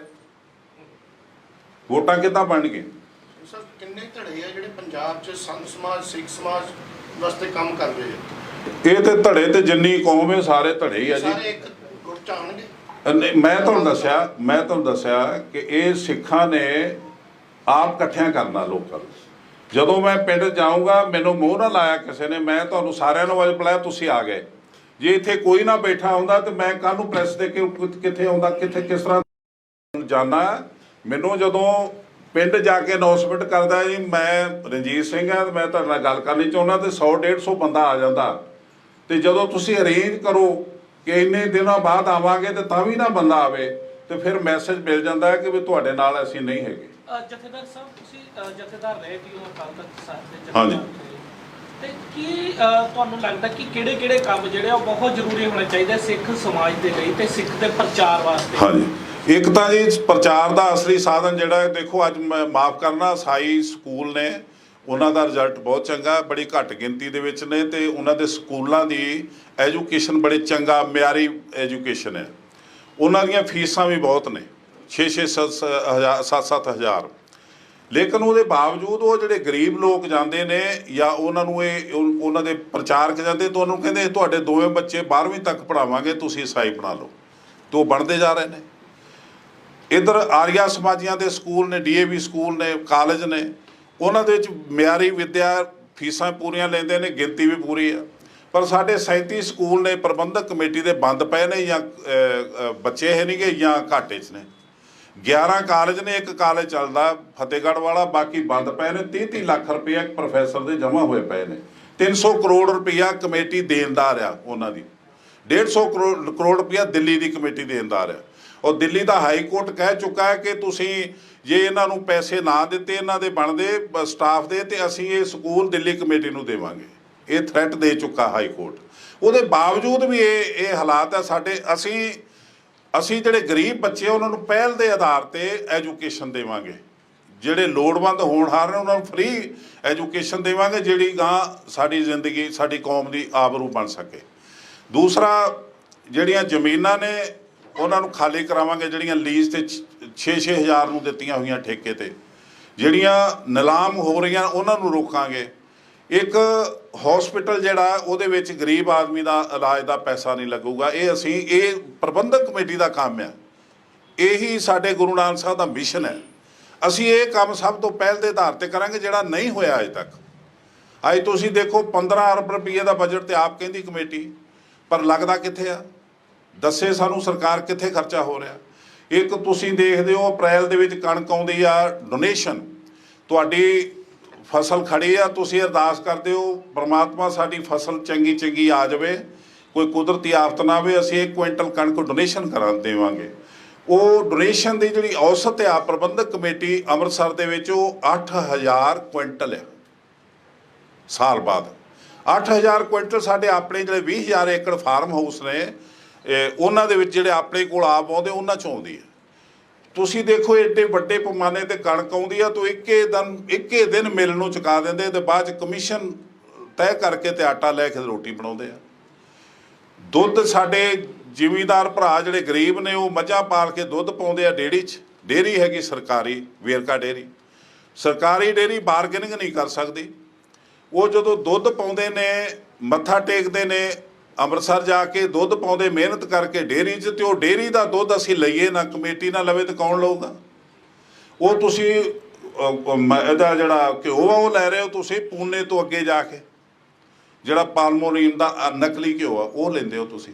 ਵੋਟਾਂ ਕਿੱਦਾਂ ਬਣਨਗੇ? ਸਰ ਕਿੰਨੇ ਧੜੇ ਆ ਜਿਹੜੇ ਪੰਜਾਬ 'ਚ ਸੰਤ ਸਮਾਜ ਸਿੱਖ ਸਮਾਜ ਵਾਸਤੇ ਕੰਮ ਕਰ ਰਹੇ ਆ? ਇਹ ਤੇ ਧੜੇ ਤੇ ਜਿੰਨੀ ਕੌਮ ਹੈ ਸਾਰੇ ਧੜੇ ਹੀ ਆ ਜੀ। ਸਾਰੇ ਇੱਕ ਗੁੱਟ 'ਚ ਆਉਣਗੇ? ਮੈਂ ਤੁਹਾਨੂੰ ਦੱਸਿਆ ਕਿ ਇਹ ਸਿੱਖਾਂ ਨੇ ਆਪ ਇਕੱਠਿਆਂ ਕਰਨਾ ਲੋਕਾਂ ਨੂੰ। ਜਦੋਂ ਮੈਂ ਪਿੰਡ ਜਾਊਂਗਾ, ਮੈਨੂੰ ਮੂੰਹ ਨਾ ਲਾਇਆ ਕਿਸੇ ਨੇ, ਮੈਂ ਤੁਹਾਨੂੰ ਸਾਰਿਆਂ ਨੂੰ ਆਵਾਜ਼ ਬੁਲਾਇਆ, ਤੁਸੀਂ ਆ ਗਏ। ਜੇ ਇੱਥੇ ਕੋਈ ਨਾ ਬੈਠਾ ਹੁੰਦਾ ਤੇ ਮੈਂ ਕੱਲ੍ਹ ਨੂੰ ਪ੍ਰੈਸ ਦੇ ਕੇ ਕਿੱਥੇ ਆਉਂਦਾ, ਕਿਸ ਤਰ੍ਹਾਂ ਜਾਣਾ। ਮੈਨੂੰ ਜਦੋਂ ਪਿੰਡ ਜਾ ਕੇ ਅਨਾਉਂਸਮੈਂਟ ਕਰਦਾ ਜੀ ਮੈਂ ਰਣਜੀਤ ਸਿੰਘ ਹਾਂ ਤੇ ਮੈਂ ਤੁਹਾਡੇ ਨਾਲ ਗੱਲ ਕਰਨੀ ਚਾਹੁੰਦਾ, ਤੇ 100-150 ਬੰਦਾ ਆ ਜਾਂਦਾ। ਤੇ ਜਦੋਂ ਤੁਸੀਂ ਅਰੇਂਜ ਕਰੋ ਕਿ ਇੰਨੇ ਦਿਨਾਂ ਬਾਅਦ ਆਵਾਂਗੇ ਤੇ ਤਾਂ ਵੀ ਨਾ ਬੰਦਾ ਆਵੇ, ਤੇ ਫਿਰ ਮੈਸੇਜ ਮਿਲ ਜਾਂਦਾ ਹੈ ਕਿ ਵੀ ਤੁਹਾਡੇ ਨਾਲ ਅਸੀਂ ਨਹੀਂ ਹੈਗੇ। ਜਥੇਦਾਰ ਸਾਹਿਬ, ਤੁਸੀਂ ਜਥੇਦਾਰ ਰਹੇ ਵੀ ਹੋ ਅਕਾਲ ਤਖਤ ਸਾਹਿਬ ਦੇ ਹਾਂਜੀ। ਤੇ ਕੀ ਤੁਹਾਨੂੰ ਲੱਗਦਾ ਕਿ ਕਿਹੜੇ ਕੰਮ ਜਿਹੜੇ ਆ ਉਹ ਬਹੁਤ ਜ਼ਰੂਰੀ ਹੋਣੇ ਚਾਹੀਦੇ ਸਿੱਖ ਸਮਾਜ ਦੇ ਲਈ ਤੇ ਸਿੱਖ ਦੇ ਪ੍ਰਚਾਰ ਵਾਸਤੇ? ਹਾਂਜੀ, ਇੱਕ ਤਾਂ ਜੀ ਪ੍ਰਚਾਰ ਦਾ ਅਸਲੀ ਸਾਧਨ ਜਿਹੜਾ ਹੈ, ਦੇਖੋ ਅੱਜ ਮੈਂ ਮਾਫ ਕਰਨਾ, ਸਾਈ ਸਕੂਲ ਨੇ ਉਹਨਾਂ ਦਾ ਰਿਜ਼ਲਟ ਬਹੁਤ ਚੰਗਾ, ਬੜੀ ਘੱਟ ਗਿਣਤੀ ਦੇ ਵਿੱਚ ਨੇ, ਤੇ ਉਹਨਾਂ ਦੇ ਸਕੂਲਾਂ ਦੀ ਐਜੂਕੇਸ਼ਨ ਬੜੇ ਚੰਗਾ ਮਿਆਰੀ ਐਜੂਕੇਸ਼ਨ ਹੈ। ਉਹਨਾਂ ਦੀਆਂ ਫੀਸਾਂ ਵੀ ਬਹੁਤ ਨੇ, 6-7 ਹਜ਼ਾਰ। ਲੇਕਿਨ ਉਹਦੇ ਬਾਵਜੂਦ ਉਹ ਜਿਹੜੇ ਗਰੀਬ ਲੋਕ ਜਾਂਦੇ ਨੇ ਜਾਂ ਉਹਨਾਂ ਨੂੰ ਉਹਨਾਂ ਦੇ ਪ੍ਰਚਾਰਕ ਜਾਂਦੇ ਤਾਂ ਉਹਨੂੰ ਕਹਿੰਦੇ ਤੁਹਾਡੇ ਦੋਵੇਂ ਬੱਚੇ 12ਵੀਂ ਤੱਕ ਪੜ੍ਹਾਵਾਂਗੇ, ਤੁਸੀਂ ਈਸਾਈ ਬਣਾ ਲਓ, ਤੇ ਉਹ ਬਣਦੇ ਜਾ ਰਹੇ ਨੇ। ਇੱਧਰ ਆਰੀਆ ਸਮਾਜੀਆਂ ਦੇ ਸਕੂਲ ਨੇ, DAV ਸਕੂਲ ਨੇ, ਕਾਲਜ ਨੇ, ਉਹਨਾਂ ਦੇ ਵਿੱਚ ਮਿਆਰੀ ਵਿੱਦਿਆ, ਫੀਸਾਂ ਪੂਰੀਆਂ ਲੈਂਦੇ ਨੇ, ਗਿਣਤੀ ਵੀ ਪੂਰੀ ਆ। ਪਰ ਸਾਡੇ 37 ਸਕੂਲ ਨੇ ਪ੍ਰਬੰਧਕ ਕਮੇਟੀ ਦੇ ਬੰਦ ਪਏ ਨੇ, ਜਾਂ ਬੱਚੇ ਹੈ ਨਹੀਂਗੇ ਜਾਂ ਘਾਟੇ 'ਚ ਨੇ। 11 ਕਾਲਜ ਨੇ, ਇੱਕ ਕਾਲਜ ਚੱਲਦਾ ਫਤਿਹਗੜ੍ਹ ਵਾਲਾ, ਬਾਕੀ ਬੰਦ ਪਏ ਨੇ। 30-30 ਲੱਖ ਰੁਪਇਆ ਇੱਕ ਪ੍ਰੋਫੈਸਰ ਦੇ ਜਮ੍ਹਾਂ ਹੋਏ ਪਏ ਨੇ। 300 ਕਰੋੜ ਰੁਪਇਆ ਕਮੇਟੀ ਦੇਣਦਾਰ ਆ ਉਹਨਾਂ ਦੀ। 150 ਕਰੋੜ ਰੁਪਇਆ ਦਿੱਲੀ ਦੀ ਕਮੇਟੀ ਦੇਣਦਾਰ ਆ। ਔਰ ਦਿੱਲੀ ਦਾ ਹਾਈ ਕੋਰਟ ਕਹਿ ਚੁੱਕਾ ਹੈ ਕਿ ਤੁਸੀਂ ਜੇ ਇਹਨਾਂ ਨੂੰ ਪੈਸੇ ਨਾ ਦਿੱਤੇ ਇਹਨਾਂ ਦੇ ਬਣਦੇ ਸਟਾਫ ਦੇ, ਤੇ ਅਸੀਂ ਇਹ ਸਕੂਲ ਦਿੱਲੀ ਕਮੇਟੀ ਨੂੰ ਦੇਵਾਂਗੇ। ਇਹ ਥ੍ਰੈਟ ਦੇ ਚੁੱਕਾ ਹਾਈ ਕੋਰਟ। ਉਹਦੇ ਬਾਵਜੂਦ ਵੀ ਇਹ ਹਾਲਾਤ ਹੈ ਸਾਡੇ। ਅਸੀਂ ਜਿਹੜੇ ਗਰੀਬ ਬੱਚੇ ਉਹਨਾਂ ਨੂੰ ਪਹਿਲ ਦੇ ਆਧਾਰ ਤੇ ਐਜੂਕੇਸ਼ਨ ਦੇਵਾਂਗੇ। ਜਿਹੜੇ ਲੋੜਵੰਦ ਹੋਣਹਾਰ ਨੇ ਉਹਨਾਂ ਨੂੰ ਫ੍ਰੀ ਐਜੂਕੇਸ਼ਨ ਦੇਵਾਂਗੇ, ਜਿਹੜੀ ਗਾਂ ਸਾਡੀ ਜ਼ਿੰਦਗੀ, ਸਾਡੀ ਕੌਮ ਦੀ ਆਬਰੂ ਬਣ ਸਕੇ। ਦੂਸਰਾ, ਜਿਹੜੀਆਂ ਜ਼ਮੀਨਾਂ ਨੇ ਉਹਨਾਂ ਨੂੰ ਖਾਲੀ ਕਰਾਵਾਂਗੇ, ਜਿਹੜੀਆਂ ਲੀਜ਼ ਤੇ 6-6 ਹਜ਼ਾਰ ਨੂੰ ਦਿੱਤੀਆਂ ਹੋਈਆਂ ਠੇਕੇ ਤੇ, ਜਿਹੜੀਆਂ ਨਿਲਾਮ ਹੋ ਰਹੀਆਂ ਉਹਨਾਂ ਨੂੰ ਰੋਕਾਂਗੇ। ਇੱਕ ਹਸਪੀਟਲ ਜਿਹੜਾ ਉਹਦੇ ਵਿੱਚ ਗਰੀਬ ਆਦਮੀ ਦਾ ਇਲਾਜ ਦਾ ਪੈਸਾ ਨਹੀਂ ਲੱਗੂਗਾ। ਇਹ ਪ੍ਰਬੰਧਕ ਕਮੇਟੀ ਦਾ ਕੰਮ ਆ। ਇਹੀ ਸਾਡੇ ਗੁਰੂ ਨਾਨਕ ਸਾਹਿਬ ਦਾ ਮਿਸ਼ਨ ਹੈ। ਅਸੀਂ ਇਹ ਕੰਮ ਸਭ ਤੋਂ ਪਹਿਲ ਦੇ ਆਧਾਰ ਤੇ ਕਰਾਂਗੇ, ਜਿਹੜਾ ਨਹੀਂ ਹੋਇਆ ਅਜੇ ਤੱਕ। ਅੱਜ ਤੁਸੀਂ ਦੇਖੋ 15 ਅਰਬ ਰੁਪਏ ਦਾ ਬਜਟ ਤੇ ਆਪ ਕਹਿੰਦੀ ਕਮੇਟੀ, ਪਰ ਲੱਗਦਾ ਕਿੱਥੇ ਆ? ਦੱਸੇ ਸਾਨੂੰ ਸਰਕਾਰ ਕਿੱਥੇ ਖਰਚਾ ਹੋ ਰਿਹਾ। ਇੱਕ ਤੁਸੀਂ ਦੇਖਦੇ ਹੋ ਅਪ੍ਰੈਲ ਦੇ ਵਿੱਚ ਕਣਕ ਆਉਂਦੀ ਆ, ਡੋਨੇਸ਼ਨ, ਤੁਹਾਡੀ ਫਸਲ ਖੜੀ ਆ, ਤੁਸੀਂ ਅਰਦਾਸ ਕਰਦੇ ਹੋ ਪ੍ਰਮਾਤਮਾ ਸਾਡੀ ਫਸਲ ਚੰਗੀ ਆ ਜਾਵੇ, ਕੋਈ ਕੁਦਰਤੀ ਆਫਤ ਨਾ ਆਵੇ, ਅਸੀਂ 1 ਕੁਇੰਟਲ ਕਣਕ ਡੋਨੇਸ਼ਨ ਦੇਵਾਂਗੇ। ਉਹ ਡੋਨੇਸ਼ਨ ਦੀ ਜਿਹੜੀ ਔਸਤ ਆ ਪ੍ਰਬੰਧਕ ਕਮੇਟੀ ਅੰਮ੍ਰਿਤਸਰ ਦੇ ਵਿੱਚ ਉਹ 8000 ਕੁਇੰਟਲ ਆ ਸਾਲ ਬਾਅਦ। 8000 ਕੁਇੰਟਲ ਸਾਡੇ ਆਪਣੇ ਜਿਹੜੇ 20000 ਏਕੜ ਫਾਰਮ ਹਾਊਸ ਨੇ ਉਹਨਾਂ ਦੇ ਵਿੱਚ ਜਿਹੜੇ ਆਪਣੇ ਕੋਲ ਆਪ ਆਉਂਦੇ ਉਹਨਾਂ 'ਚ ਆਉਂਦੀ ਹੈ। ਤੁਸੀਂ ਦੇਖੋ ਏਡੇ ਵੱਡੇ ਪੈਮਾਨੇ ਤੇ ਕਣਕ ਆਉਂਦੀ ਆ ਤਾਂ ਇੱਕੇ ਦਿਨ ਮਿਲ ਨੂੰ ਚੁਕਾ ਦਿੰਦੇ, ਤੇ ਬਾਅਦ 'ਚ ਕਮਿਸ਼ਨ ਤੈਅ ਕਰਕੇ ਤੇ ਆਟਾ ਲੈ ਕੇ ਰੋਟੀ ਬਣਾਉਂਦੇ ਆ। ਦੁੱਧ ਸਾਡੇ ਜ਼ਿਮੀਂਦਾਰ ਭਰਾ ਜਿਹੜੇ ਗਰੀਬ ਨੇ ਉਹ ਮੱਝਾਂ ਪਾਲ ਕੇ ਦੁੱਧ ਪਾਉਂਦੇ ਆ ਡੇਅਰੀ 'ਚ। ਡੇਅਰੀ ਹੈਗੀ ਸਰਕਾਰੀ, ਵੇਰਕਾ ਡੇਅਰੀ। ਸਰਕਾਰੀ ਡੇਅਰੀ ਬਾਰਗੇਨਿੰਗ ਨਹੀਂ ਕਰ ਸਕਦੀ। ਉਹ ਜਦੋਂ ਦੁੱਧ ਪਾਉਂਦੇ ਨੇ, ਮੱਥਾ ਟੇਕਦੇ ਨੇ, ਅੰਮ੍ਰਿਤਸਰ ਜਾ ਕੇ ਦੁੱਧ ਪਾਉਂਦੇ ਮਿਹਨਤ ਕਰਕੇ ਡੇਅਰੀ 'ਚ, ਤੇ ਉਹ ਡੇਅਰੀ ਦਾ ਦੁੱਧ ਅਸੀਂ ਲਈਏ ਨਾ, ਕਮੇਟੀ ਨਾ ਲਵੇ, ਤੇ ਕੌਣ ਲਊਗਾ? ਉਹ ਤੁਸੀਂ ਇਹਦਾ ਜਿਹੜਾ ਘਿਓ ਆ ਉਹ ਲੈ ਰਹੇ ਹੋ ਤੁਸੀਂ ਪੂਨੇ ਤੋਂ ਅੱਗੇ ਜਾ ਕੇ, ਜਿਹੜਾ ਪਾਲਮੋਲੀਨ ਦਾ ਨਕਲੀ ਘਿਓ ਆ ਉਹ ਲੈਂਦੇ ਹੋ ਤੁਸੀਂ।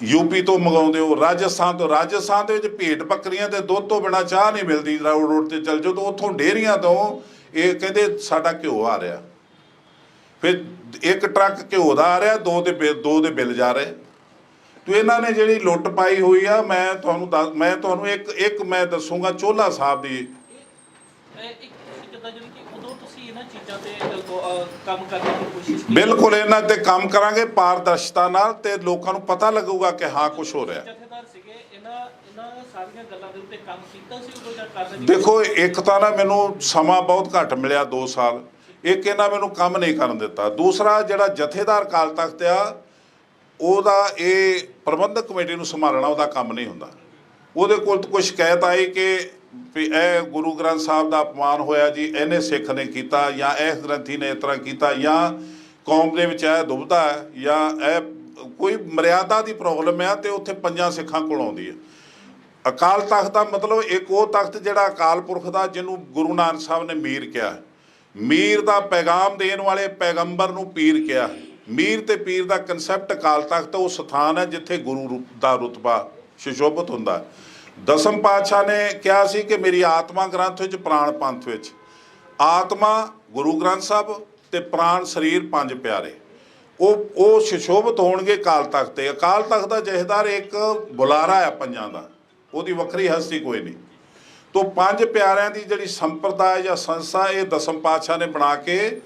UP ਤੋਂ ਮੰਗਾਉਂਦੇ ਹੋ, ਰਾਜਸਥਾਨ ਤੋਂ। ਰਾਜਸਥਾਨ ਦੇ ਵਿੱਚ ਭੇਡ ਬੱਕਰੀਆਂ ਤੇ ਦੁੱਧ ਤੋਂ ਬਿਨਾਂ ਚਾਹ ਨਹੀਂ ਮਿਲਦੀ। ਰੋਡ ਤੇ ਚੱਲ ਜਾਓ ਤਾਂ ਉੱਥੋਂ ਡੇਅਰੀਆਂ ਤੋਂ ਇਹ ਕਹਿੰਦੇ ਸਾਡਾ ਘਿਓ ਆ ਰਿਹਾ। ਫਿਰ 1 ਟਰੱਕ ਘਿਓ ਦਾ ਆ ਰਿਹਾ, 2 ਦੇ ਬਿੱਲ ਜਾ ਰਹੇ। ਤੇ ਇਹਨਾਂ ਨੇ ਜਿਹੜੀ ਲੁੱਟ ਪਾਈ ਹੋਈ ਆ, ਮੈਂ ਤੁਹਾਨੂੰ ਇੱਕ ਮੈਂ ਦੱਸੂਗਾ ਚੋਲਾ ਸਾਹਿਬ ਦੀ। ਬਿਲਕੁਲ ਇਹਨਾਂ ਤੇ ਕੰਮ ਕਰਾਂਗੇ ਪਾਰਦਰਸ਼ਤਾ ਨਾਲ, ਤੇ ਲੋਕਾਂ ਨੂੰ ਪਤਾ ਲੱਗੂਗਾ ਕਿ ਹਾਂ ਕੁਝ ਹੋ ਰਿਹਾ। ਦੇਖੋ ਇੱਕ ਤਾਂ ਨਾ ਮੈਨੂੰ ਸਮਾਂ ਬਹੁਤ ਘੱਟ ਮਿਲਿਆ, 2 ਸਾਲ। ਇੱਕ ਇਹਨਾਂ ਮੈਨੂੰ ਕੰਮ ਨਹੀਂ ਕਰਨ ਦਿੱਤਾ। ਦੂਸਰਾ ਜਿਹੜਾ ਜਥੇਦਾਰ ਅਕਾਲ ਤਖਤ ਆ ਉਹਦਾ ਇਹ ਪ੍ਰਬੰਧਕ ਕਮੇਟੀ ਨੂੰ ਸੰਭਾਲਣਾ ਉਹਦਾ ਕੰਮ ਨਹੀਂ ਹੁੰਦਾ। ਉਹਦੇ ਕੋਲ ਕੋਈ ਸ਼ਿਕਾਇਤ ਆਈ ਕਿ ਵੀ ਇਹ ਗੁਰੂ ਗ੍ਰੰਥ ਸਾਹਿਬ ਦਾ ਅਪਮਾਨ ਹੋਇਆ ਜੀ, ਇਹਨੇ ਸਿੱਖ ਨੇ ਕੀਤਾ, ਜਾਂ ਇਸ ਗ੍ਰੰਥੀ ਨੇ ਇਸ ਤਰ੍ਹਾਂ ਕੀਤਾ, ਜਾਂ ਕੌਮ ਦੇ ਵਿੱਚ ਇਹ ਦੁਬਦਾ ਹੈ, ਜਾਂ ਇਹ ਕੋਈ ਮਰਿਆਦਾ ਦੀ ਪ੍ਰੋਬਲਮ ਆ, ਤੇ ਉੱਥੇ 5 ਸਿੱਖਾਂ ਕੋਲ ਆਉਂਦੀ ਹੈ। ਅਕਾਲ ਤਖਤ ਦਾ ਮਤਲਬ ਇੱਕ ਉਹ ਤਖਤ ਜਿਹੜਾ ਅਕਾਲ ਪੁਰਖ ਦਾ, ਜਿਹਨੂੰ ਗੁਰੂ ਨਾਨਕ ਸਾਹਿਬ ਨੇ ਮੀਰ ਕਿਹਾ। ਮੀਰ ਦਾ ਪੈਗਾਮ ਦੇਣ ਵਾਲੇ ਪੈਗੰਬਰ ਨੂੰ ਪੀਰ ਕਿਹਾ। ਮੀਰ ਤੇ ਪੀਰ ਦਾ ਕਨਸੈਪਟ ਅਕਾਲ ਤਖਤ ਉਹ ਸਥਾਨ ਹੈ ਜਿੱਥੇ ਗੁਰੂ ਦਾ ਰੁਤਬਾ ਸੁਸ਼ੋਭਿਤ ਹੁੰਦਾ। ਦਸਮ ਪਾਤਸ਼ਾਹ ਨੇ ਕਿਹਾ ਸੀ ਕਿ ਮੇਰੀ ਆਤਮਾ ਗ੍ਰੰਥ ਵਿੱਚ, ਪ੍ਰਾਣ ਪੰਥ ਵਿੱਚ। ਆਤਮਾ ਗੁਰੂ ਗ੍ਰੰਥ ਸਾਹਿਬ ਤੇ ਪ੍ਰਾਣ ਸਰੀਰ 5 ਪਿਆਰੇ। ਉਹ ਸੁਸ਼ੋਭਿਤ ਹੋਣਗੇ ਅਕਾਲ ਤਖਤ ਤੇ। ਅਕਾਲ ਤਖਤ ਦਾ ਜਥੇਦਾਰ ਇੱਕ ਬੁਲਾਰਾ ਆ ਪੰਜਾਂ ਦਾ, ਉਹਦੀ ਵੱਖਰੀ ਹਸਤੀ ਕੋਈ ਨਹੀਂ। ਤੋਂ ਪੰਜ ਪਿਆਰਿਆਂ ਦੀ ਜਿਹੜੀ ਸੰਪਰਦਾਇ ਜਾਂ ਸੰਸਥਾ ਇਹ ਦਸਮ ਪਾਤਸ਼ਾਹ ਨੇ ਬਣਾ ਕੇ,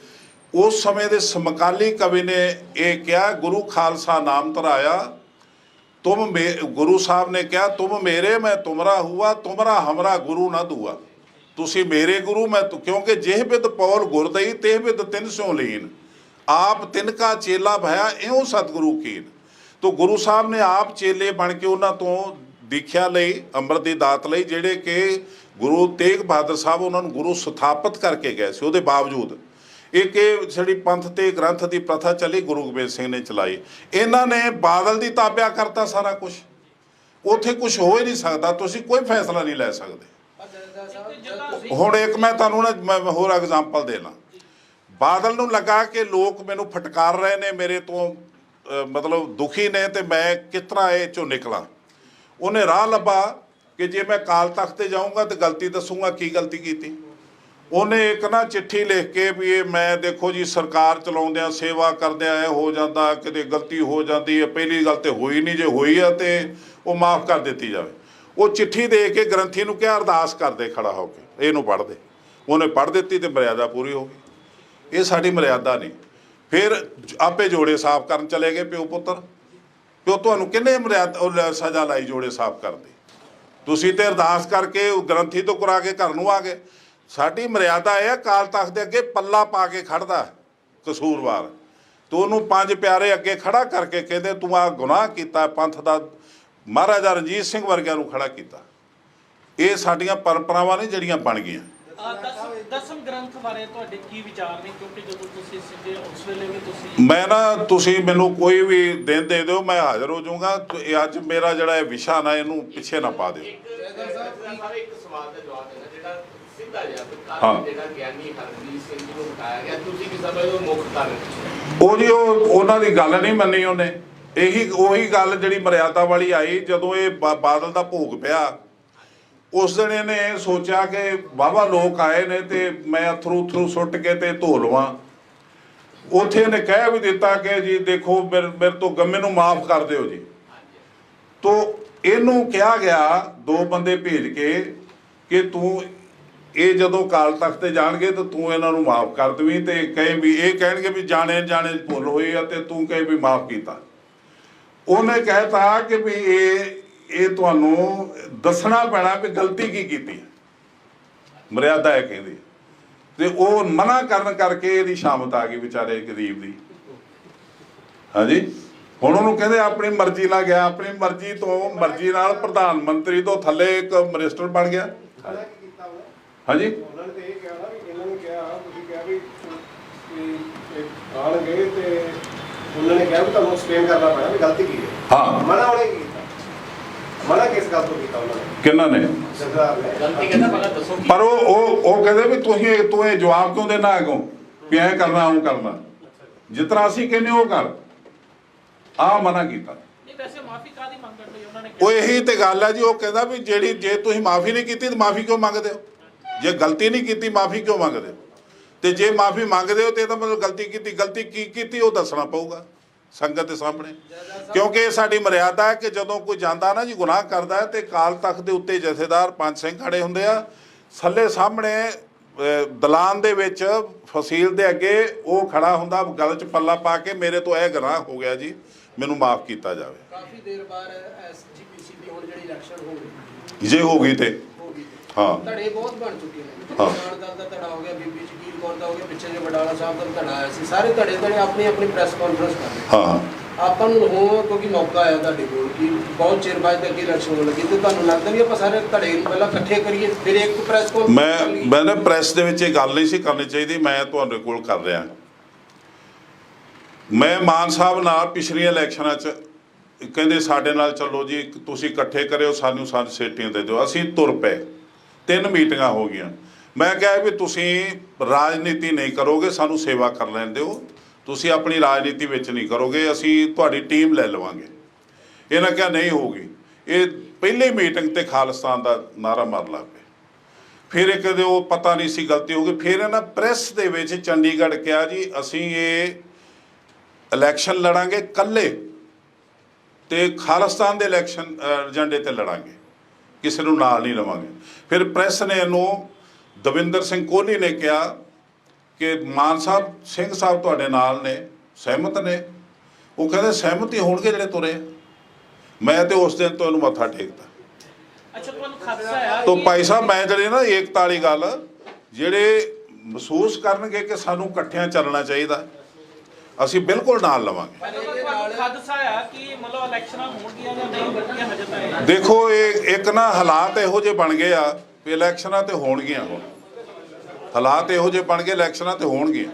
ਉਸ ਸਮੇਂ ਦੇ ਸਮਕਾਲੀ ਕਵੀ ਨੇ ਇਹ ਕਿਹਾ, ਗੁਰੂ ਖਾਲਸਾ ਨਾਮ ਧਰਾਇਆ ਤੁਮ ਗੁਰੂ ਸਾਹਿਬ ਨੇ ਕਿਹਾ, ਤੁਮ ਮੇਰੇ ਮੈਂ ਤੁਮਰਾ ਹੁਆ, ਤੁਮਰਾ ਹਮਰਾ ਗੁਰੂ ਨਾ ਦੂਆ। ਤੁਸੀਂ ਮੇਰੇ ਗੁਰੂ ਮੈਂ ਕਿਉਂਕਿ ਜਿਹ ਬਿਦ ਪੌਲ ਗੁਰਦਈ ਤੇ ਬਿਦ ਤਿੰਨ ਸਿਉ ਲੀਨ, ਆਪ ਤਿਨਕਾ ਚੇਲਾ ਭਇਆ ਇਉਂ ਸਤਿਗੁਰੂ ਕੀਨ। ਤੋ ਗੁਰੂ ਸਾਹਿਬ ਨੇ ਆਪ ਚੇਲੇ ਬਣ ਕੇ ਉਹਨਾਂ ਤੋਂ ਦੀਖਿਆ ਲਈ, ਅੰਮ੍ਰਿਤ ਦੀ ਦਾਤ ਲਈ, ਜਿਹੜੇ ਕਿ ਗੁਰੂ ਤੇਗ ਬਹਾਦਰ ਸਾਹਿਬ ਉਹਨਾਂ ਨੂੰ ਗੁਰੂ ਸਥਾਪਿਤ ਕਰਕੇ ਗਏ ਸੀ। ਉਹਦੇ ਬਾਵਜੂਦ ਇੱਕ ਇਹ ਜਿਹੜੀ ਪੰਥ ਤੇ ਗ੍ਰੰਥ ਦੀ ਪ੍ਰਥਾ ਚੱਲੀ, ਗੁਰੂ ਗੋਬਿੰਦ ਸਿੰਘ ਨੇ ਚਲਾਈ। ਇਹਨਾਂ ਨੇ ਬਾਦਲ ਦੀ ਤਾਬਿਆ ਕਰਤਾ ਸਾਰਾ ਕੁਝ। ਉੱਥੇ ਕੁਝ ਹੋ ਹੀ ਨਹੀਂ ਸਕਦਾ, ਤੁਸੀਂ ਕੋਈ ਫੈਸਲਾ ਨਹੀਂ ਲੈ ਸਕਦੇ। ਹੁਣ ਇੱਕ ਮੈਂ ਤੁਹਾਨੂੰ ਮੈਂ ਹੋਰ ਐਗਜ਼ਾਮਪਲ ਦੇਣਾ। ਬਾਦਲ ਨੂੰ ਲੱਗਾ ਕਿ ਲੋਕ ਮੈਨੂੰ ਫਟਕਾਰ ਰਹੇ ਨੇ, ਮੇਰੇ ਤੋਂ ਮਤਲਬ ਦੁਖੀ ਨੇ, ਤੇ ਮੈਂ ਕਿਸ ਤਰ੍ਹਾਂ ਇਹ ਚੋਂ ਨਿਕਲਾਂ। ਉਹਨੇ ਰਾਹ ਲੱਭਾ ਕਿ ਜੇ ਮੈਂ ਅਕਾਲ ਤਖਤ ਤੇ ਜਾਊਂਗਾ ਤੇ ਗਲਤੀ ਦੱਸੂਗਾ ਕੀ ਗਲਤੀ ਕੀਤੀ। ਉਹਨੇ ਇੱਕ ਨਾ ਚਿੱਠੀ ਲਿਖ ਕੇ ਵੀ ਇਹ ਮੈਂ ਦੇਖੋ ਜੀ ਸਰਕਾਰ ਚਲਾਉਂਦਿਆਂ ਸੇਵਾ ਕਰਦਿਆਂ ਇਹ ਹੋ ਜਾਂਦਾ, ਕਿਤੇ ਗਲਤੀ ਹੋ ਜਾਂਦੀ ਹੈ, ਪਹਿਲੀ ਗੱਲ ਤੇ ਹੋਈ ਨਹੀਂ, ਜੇ ਹੋਈ ਆ ਤੇ ਉਹ ਮਾਫ ਕਰ ਦਿੱਤੀ ਜਾਵੇ। ਉਹ ਚਿੱਠੀ ਦੇ ਕੇ ਗ੍ਰੰਥੀ ਨੂੰ ਕਿਹਾ ਅਰਦਾਸ ਕਰਦੇ ਖੜਾ ਹੋ ਕੇ, ਇਹਨੂੰ ਪੜ੍ਹ ਦੇ। ਉਹਨੇ ਪੜ੍ਹ ਦਿੱਤੀ ਤੇ ਮਰਿਆਦਾ ਪੂਰੀ ਹੋ ਗਈ। ਇਹ ਸਾਡੀ ਮਰਿਆਦਾ ਨਹੀਂ। ਫਿਰ ਆਪੇ ਜੋੜੇ ਸਾਫ਼ ਕਰਨ ਚਲੇ ਗਏ ਪਿਓ ਪੁੱਤਰ। ਪਿਓ ਤੁਹਾਨੂੰ ਕਿੰਨੇ ਮਰਿਆਦਾ ਸਜ਼ਾ ਲਾਈ ਜੋੜੇ ਸਾਫ਼ ਕਰਦੇ? ਤੁਸੀਂ ਤੇ ਅਰਦਾਸ ਕਰਕੇ ਗ੍ਰੰਥੀ ਤੋਂ ਕਰਾ ਕੇ ਘਰ ਨੂੰ ਆ ਗਏ। ਸਾਡੀ ਮਰਿਆਦਾ ਇਹ ਅਕਾਲ ਤਖਤ ਦੇ ਅੱਗੇ ਪੱਲਾ ਪਾ ਕੇ ਖੜਦਾ ਕਸੂਰਵਾਰ, ਤੇ ਉਹਨੂੰ ਪੰਜ ਪਿਆਰੇ ਅੱਗੇ ਖੜਾ ਕਰਕੇ ਕਹਿੰਦੇ ਤੂੰ ਆ ਗੁਨਾਹ ਕੀਤਾ, ਪੰਥ ਦਾ ਮਹਾਰਾਜਾ ਰਣਜੀਤ ਸਿੰਘ ਵਰਗਿਆਂ ਨੂੰ ਖੜਾ ਕੀਤਾ। ਇਹ ਸਾਡੀਆਂ ਪਰੰਪਰਾਵਾਂ ਨੇ ਜਿਹੜੀਆਂ ਬਣ ਗਈਆਂ। ਦਸਮ ਗ੍ਰੰਥ ਬਾਰੇ ਤੁਹਾਡੇ ਕੀ ਵਿਚਾਰ ਨੇ? ਕਿਉਂਕਿ ਜਦੋਂ ਤੁਸੀਂ ਸਿੱਧੇ ਉਸ ਵੇਲੇ ਵੀ ਤੁਸੀਂ ਮੈਂ ਨਾ, ਤੁਸੀਂ ਮੈਨੂੰ ਕੋਈ ਵੀ ਦਿਨ ਦੇ ਦਿਓ, ਮੈਂ ਹਾਜ਼ਰ ਹੋ ਜਾਊਂਗਾ। ਅੱਜ ਮੇਰਾ ਜਿਹੜਾ ਇਹ ਵਿਸ਼ਾ ਨਾ, ਇਹਨੂੰ ਪਿੱਛੇ ਨਾ ਪਾ ਦਿਓ। ਇੱਕ ਸਵਾਲ ਦਾ ਜਵਾਬ ਦੇਣਾ ਜਿਹੜਾ ਸਿੱਧਾ ਜਿਹਾ, ਹਾਂ। ਜਿਹੜਾ ਗਿਆਨੀ ਹਰਜੀਤ ਸਿੰਘ ਜੀ ਨੂੰ ਬਿਠਾਇਆ ਗਿਆ, ਤੁਸੀਂ ਕੀ ਸਮਝਦੇ ਹੋ ਮੁੱਖ ਕਾਰਨ? ਉਹ ਜੀ ਉਹਨਾਂ ਦੀ ਗੱਲ ਨਹੀਂ ਮੰਨੀ ਉਹਨੇ। ਉਹੀ ਗੱਲ ਜਿਹੜੀ ਮਰਿਆਦਾ ਵਾਲੀ ਆਈ, ਜਦੋਂ ਇਹ ਬਾਦਲ ਦਾ ਭੋਗ ਪਿਆ, ਉਸ ਦਿਨ ਇਹਨੇ ਸੋਚਿਆ ਕਿ ਵਾਹਵਾ ਲੋਕ ਆਏ ਨੇ ਤੇ ਮੈਂ ਅਥਰੂ ਸੁੱਟ ਕੇ ਤੇ ਧੋ ਲਵਾਂ। ਉੱਥੇ ਇਹਨੇ ਕਹਿ ਵੀ ਦਿੱਤਾ ਕਿ ਜੀ ਦੇਖੋ ਮੇਰੇ ਤੋਂ ਗੰਮੇ ਨੂੰ ਮਾਫ ਕਰ ਦਿਓ ਜੀ। ਤੋ ਇਹਨੂੰ ਕਿਹਾ ਗਿਆ ਦੋ ਬੰਦੇ ਭੇਜ ਕੇ ਕਿ ਤੂੰ ਇਹ ਜਦੋਂ ਅਕਾਲ ਤਖਤ ਤੇ ਜਾਣਗੇ ਤਾਂ ਤੂੰ ਇਹਨਾਂ ਨੂੰ ਮਾਫ ਕਰ ਦੇਵੀਂ, ਤੇ ਕਹੇ ਵੀ ਇਹ ਕਹਿਣਗੇ ਵੀ ਜਾਣੇ ਭੁੱਲ ਹੋਈ ਆ, ਤੇ ਤੂੰ ਕਹੇ ਵੀ ਮਾਫ ਕੀਤਾ। ਉਹਨੇ ਕਹਿਤਾ ਕਿ ਵੀ ਇਹ ਤੁਹਾਨੂੰ ਦੱਸਣਾ ਪੈਣਾ ਵੀ ਗਲਤੀ ਕੀ ਕੀਤੀ। ਮਰਿਆਦਾ ਇਹ ਕਹਿੰਦੀ, ਤੇ ਉਹ ਮਨਾ ਕਰਨ ਕਰਕੇ ਇਹਦੀ ਸ਼ਾਮਤ ਆ ਗਈ ਵਿਚਾਰੇ ਗਰੀਬ ਦੀ। ਹਾਂਜੀ, ਹੁਣ ਉਹਨੂੰ ਕਹਿੰਦੇ ਆਪਣੀ ਮਰਜ਼ੀ ਨਾਲ ਗਿਆ, ਆਪਣੀ ਮਰਜ਼ੀ ਤੋਂ ਮਰਜ਼ੀ ਨਾਲ ਪ੍ਰਧਾਨ ਮੰਤਰੀ ਤੋਂ ਥੱਲੇ ਇੱਕ ਮਿਨਿਸਟਰ ਬਣ ਗਿਆ। ਹਾਂਜੀ, ਉਹਨਾਂ ਨੇ ਇਹ ਕਿਹਾ ਨਾ ਵੀ ਇਹਨਾਂ ਨੇ ਕਿਹਾ, ਤੁਸੀਂ ਕਿਹਾ ਵੀ ਆਣਗੇ ਤੇ ਉਹਨਾਂ ਨੇ ਕਿਹਾ ਵੀ ਤੁਹਾਨੂੰ ਐਕਸਪਲੇਨ ਕਰਨਾ ਪੈਣਾ ਵੀ ਗਲਤੀ ਕੀ ਹੈ। ਹਾਂ, ਮਨਾ ਉਹਨੇ ਕੀ ਕੀਤਾ? ਮਨਾ ਕਿਸ ਗੱਲ ਤੋਂ ਕੀਤਾ ਉਹਨਾਂ ਨੇ? ਕਿਹਨਾਂ ਨੇ? ਸਰਦਾਰ ਨੇ। ਗਲਤੀ ਕਹਿੰਦਾ ਪਹਿਲਾਂ ਦੱਸੋ ਕੀ? ਪਰ ਉਹ ਕਹਿੰਦੇ ਵੀ ਤੂੰ ਇਹ ਜਵਾਬ ਕਿਉਂ ਦੇਣਾ ਅੱਗੋਂ ਵੀ ਐਂ ਕਰਨਾ ਉਹ ਕਰਨਾ, ਜਿਸ ਤਰ੍ਹਾਂ ਅਸੀਂ ਕਹਿੰਦੇ ਉਹ ਕਰ। ਆਹ ਮਨਾ ਕੀਤਾ। ਨਹੀਂ, ਵੈਸੇ ਮਾਫੀ ਕਾਦੀ ਮੰਗਣ ਲਈ ਉਹਨਾਂ ਨੇ ਉਹ ਇਹੀ ਤੇ ਗੱਲ ਹੈ ਜੀ। ਉਹ ਕਹਿੰਦਾ ਵੀ ਜੇ ਤੁਸੀਂ ਮਾਫੀ ਨਹੀਂ ਕੀਤੀ ਤਾਂ ਮਾਫੀ ਕਿਉਂ ਮੰਗਦੇ ਹੋ? ਜੇ ਗਲਤੀ ਨਹੀਂ ਕੀਤੀ ਮਾਫੀ ਕਿਉਂ ਮੰਗਦੇ ਹੋ? ਤੇ ਜੇ ਮਾਫੀ ਮੰਗਦੇ ਹੋ ਤੇ ਇਹਦਾ ਮਤਲਬ ਗਲਤੀ ਕੀ ਕੀਤੀ ਉਹ ਦੱਸਣਾ ਪਊਗਾ ਸੰਗਤ ਦੇ ਸਾਹਮਣੇ। ਕਿਉਂਕਿ ਇਹ ਸਾਡੀ ਮਰਿਆਦਾ ਹੈ ਕਿ ਜਦੋਂ ਕੋਈ ਜਾਂਦਾ ਨਾ ਜੀ ਗੁਨਾਹ ਕਰਦਾ ਹੈ, ਤੇ ਅਕਾਲ ਤਖਤ ਦੇ ਉੱਤੇ ਜਥੇਦਾਰ ਪੰਜ ਸਿੰਘ ਖੜੇ ਹੁੰਦੇ ਆ, ਥੱਲੇ ਸਾਹਮਣੇ ਦਲਾਨ ਦੇ ਵਿੱਚ ਫਸੀਲ ਦੇ ਅੱਗੇ ਉਹ ਖੜਾ ਹੁੰਦਾ, ਗਲ 'ਚ ਪੱਲਾ ਪਾ ਕੇ ਮੇਰੇ ਤੋਂ ਇਹ ਗੁਨਾਹ ਹੋ ਗਿਆ ਜੀ, ਮੈਨੂੰ ਮਾਫ ਕੀਤਾ ਜਾਵੇ। ਕਾਫੀ ਦੇਰ ਬਾਅਦ ਐਸਜੀਪੀਸੀ ਦੀ ਹੁਣ ਜਿਹੜੀ ਇਲੈਕਸ਼ਨ ਹੋ ਗਈ, ਜੇ ਹੋ ਗਈ ਤੇ ਹਾਂ, ਧੜੇ ਬਹੁਤ ਬਣ ਚੁੱਕੇ ਨੇ। ਹਾਂ। ਕਿਸਾਨ ਦਲ ਦਾ ਧੜਾ ਹੋ ਗਿਆ, ਬੀਬੀ ਜਗੀਰ ਕੌਰ ਦਾ ਹੋ ਗਿਆ, ਪਿੱਛੇ ਜੇ ਵਡਾਲਾ ਸਾਹਿਬ ਦਾ ਧੜਾ ਆਇਆ ਸੀ। ਸਾਰੇ ਧੜੇ ਆਪਣੀ ਪ੍ਰੈਸ ਕਾਨਫਰੰਸ ਕਰ ਰਹੇ। ਹਾਂ, ਆਪਾਂ ਨੂੰ ਹੋ ਕਿਉਂਕਿ ਮੌਕਾ ਆਇਆ ਤੁਹਾਡੇ ਕੋਲ ਕਿ ਬਹੁਤ ਚਿਰ ਬਾਅਦ ਅੱਗੇ ਇਲੈਕਸ਼ਨ ਹੋਣ ਲੱਗੀ, ਤੇ ਤੁਹਾਨੂੰ ਲੱਗਦਾ ਵੀ ਆਪਾਂ ਸਾਰੇ ਧੜੇ ਨੂੰ ਪਹਿਲਾਂ ਇਕੱਠੇ ਕਰੀਏ ਫਿਰ ਇੱਕ ਪ੍ਰੈਸ ਕਾਨਫਰੰਸ? ਮੈਂ ਨਾ ਪ੍ਰੈਸ ਦੇ ਵਿੱਚ ਇਹ ਗੱਲ ਨਹੀਂ ਸੀ ਕਰਨੀ ਚਾਹੀਦੀ, ਮੈਂ ਤੁਹਾਡੇ ਕੋਲ ਕਰ ਰਿਹਾ। ਮੈਂ ਮਾਨ ਸਾਹਿਬ ਨਾਲ ਪਿਛਲੀਆਂ ਇਲੈਕਸ਼ਨਾਂ 'ਚ ਕਹਿੰਦੇ ਸਾਡੇ ਨਾਲ ਚੱਲੋ ਜੀ, ਤੁਸੀਂ ਇਕੱਠੇ ਕਰਿਓ, ਸਾਨੂੰ ਸੀਟਾਂ ਦੇ ਦਿਓ। ਅਸੀਂ ਤੁਰ ਪਏ, 3 ਮੀਟਿੰਗਾਂ ਹੋ ਗਈਆਂ। ਮੈਂ ਕਿਹਾ ਵੀ ਤੁਸੀਂ ਰਾਜਨੀਤੀ ਨਹੀਂ ਕਰੋਗੇ, ਸਾਨੂੰ ਸੇਵਾ ਕਰ ਲੈਣ ਦਿਓ, ਤੁਸੀਂ ਆਪਣੀ ਰਾਜਨੀਤੀ ਵਿੱਚ ਨਹੀਂ ਕਰੋਗੇ, ਅਸੀਂ ਤੁਹਾਡੀ ਟੀਮ ਲੈ ਲਵਾਂਗੇ। ਇਹਨਾਂ ਕਿਹਾ ਨਹੀਂ ਹੋਊਗੀ। ਇਹ ਪਹਿਲੀ ਮੀਟਿੰਗ ਤੇ ਖਾਲਿਸਤਾਨ ਦਾ ਨਾਰਾ ਮਾਰ ਲੱਗ ਪਏ। ਫਿਰ ਇੱਕ ਦੇ ਉਹ ਪਤਾ ਨਹੀਂ ਸੀ ਗਲਤੀ ਹੋ ਗਈ। ਫਿਰ ਇਹਨਾਂ ਪ੍ਰੈਸ ਦੇ ਵਿੱਚ ਚੰਡੀਗੜ੍ਹ ਕਿਹਾ ਜੀ ਅਸੀਂ ਇਹ ਇਲੈਕਸ਼ਨ ਲੜਾਂਗੇ ਇਕੱਲੇ ਤੇ ਖਾਲਿਸਤਾਨ ਦੇ ਇਲੈਕਸ਼ਨ ਏਜੰਡੇ ਤੇ ਲੜਾਂਗੇ, ਕਿਸੇ ਨੂੰ ਨਾਲ ਨਹੀਂ ਲਵਾਂਗੇ। ਫਿਰ ਪ੍ਰੈਸ ਨੇ ਇਹਨੂੰ ਦਵਿੰਦਰ ਸਿੰਘ ਕੋਹਲੀ ਨੇ ਕਿਹਾ ਕਿ ਮਾਨ ਸਾਹਿਬ ਸਿੰਘ ਸਾਹਿਬ ਤੁਹਾਡੇ ਨਾਲ ਨੇ, ਸਹਿਮਤ ਨੇ। ਉਹ ਕਹਿੰਦੇ ਸਹਿਮਤ ਹੀ ਹੋਣਗੇ ਜਿਹੜੇ ਤੁਰੇ। ਮੈਂ ਤੇ ਉਸ ਦਿਨ ਤੋਂ ਇਹਨੂੰ ਮੱਥਾ ਟੇਕਦਾ। ਅੱਛਾ, ਤੁਹਾਨੂੰ ਖਦਸ਼ਾ ਆ ਤੋ ਭਾਈ ਸਾਹਿਬ ਮੈਂ ਜਿਹੜੀ ਨਾ ਏਕਤਾ ਵਾਲੀ ਗੱਲ, ਜਿਹੜੇ ਮਹਿਸੂਸ ਕਰਨਗੇ ਕਿ ਸਾਨੂੰ ਇਕੱਠਿਆਂ ਚੱਲਣਾ ਚਾਹੀਦਾ, ਅਸੀਂ ਬਿਲਕੁਲ ਨਾਲ ਲਵਾਂਗੇ। ਖਦਸ਼ਾ ਆ ਕਿ ਮਤਲਬ ਇਲੈਕਸ਼ਨਾਂ ਹੋਣਗੀਆਂ ਜਾਂ ਨਹੀਂ ਹੋਣਗੀਆਂ, ਹਜੇ ਤਾਂ ਇਹ ਦੇਖੋ ਇਹ ਇੱਕ ਨਾ ਹਾਲਾਤ ਇਹੋ ਜਿਹੇ ਬਣ ਗਏ ਆ ਵੀ ਇਲੈਕਸ਼ਨਾਂ ਤੇ ਹੋਣਗੀਆਂ। ਹੁਣ ਹਾਲਾਤ ਇਹੋ ਜਿਹੇ ਬਣ ਗਏ, ਇਲੈਕਸ਼ਨਾਂ ਤੇ ਹੋਣਗੀਆਂ।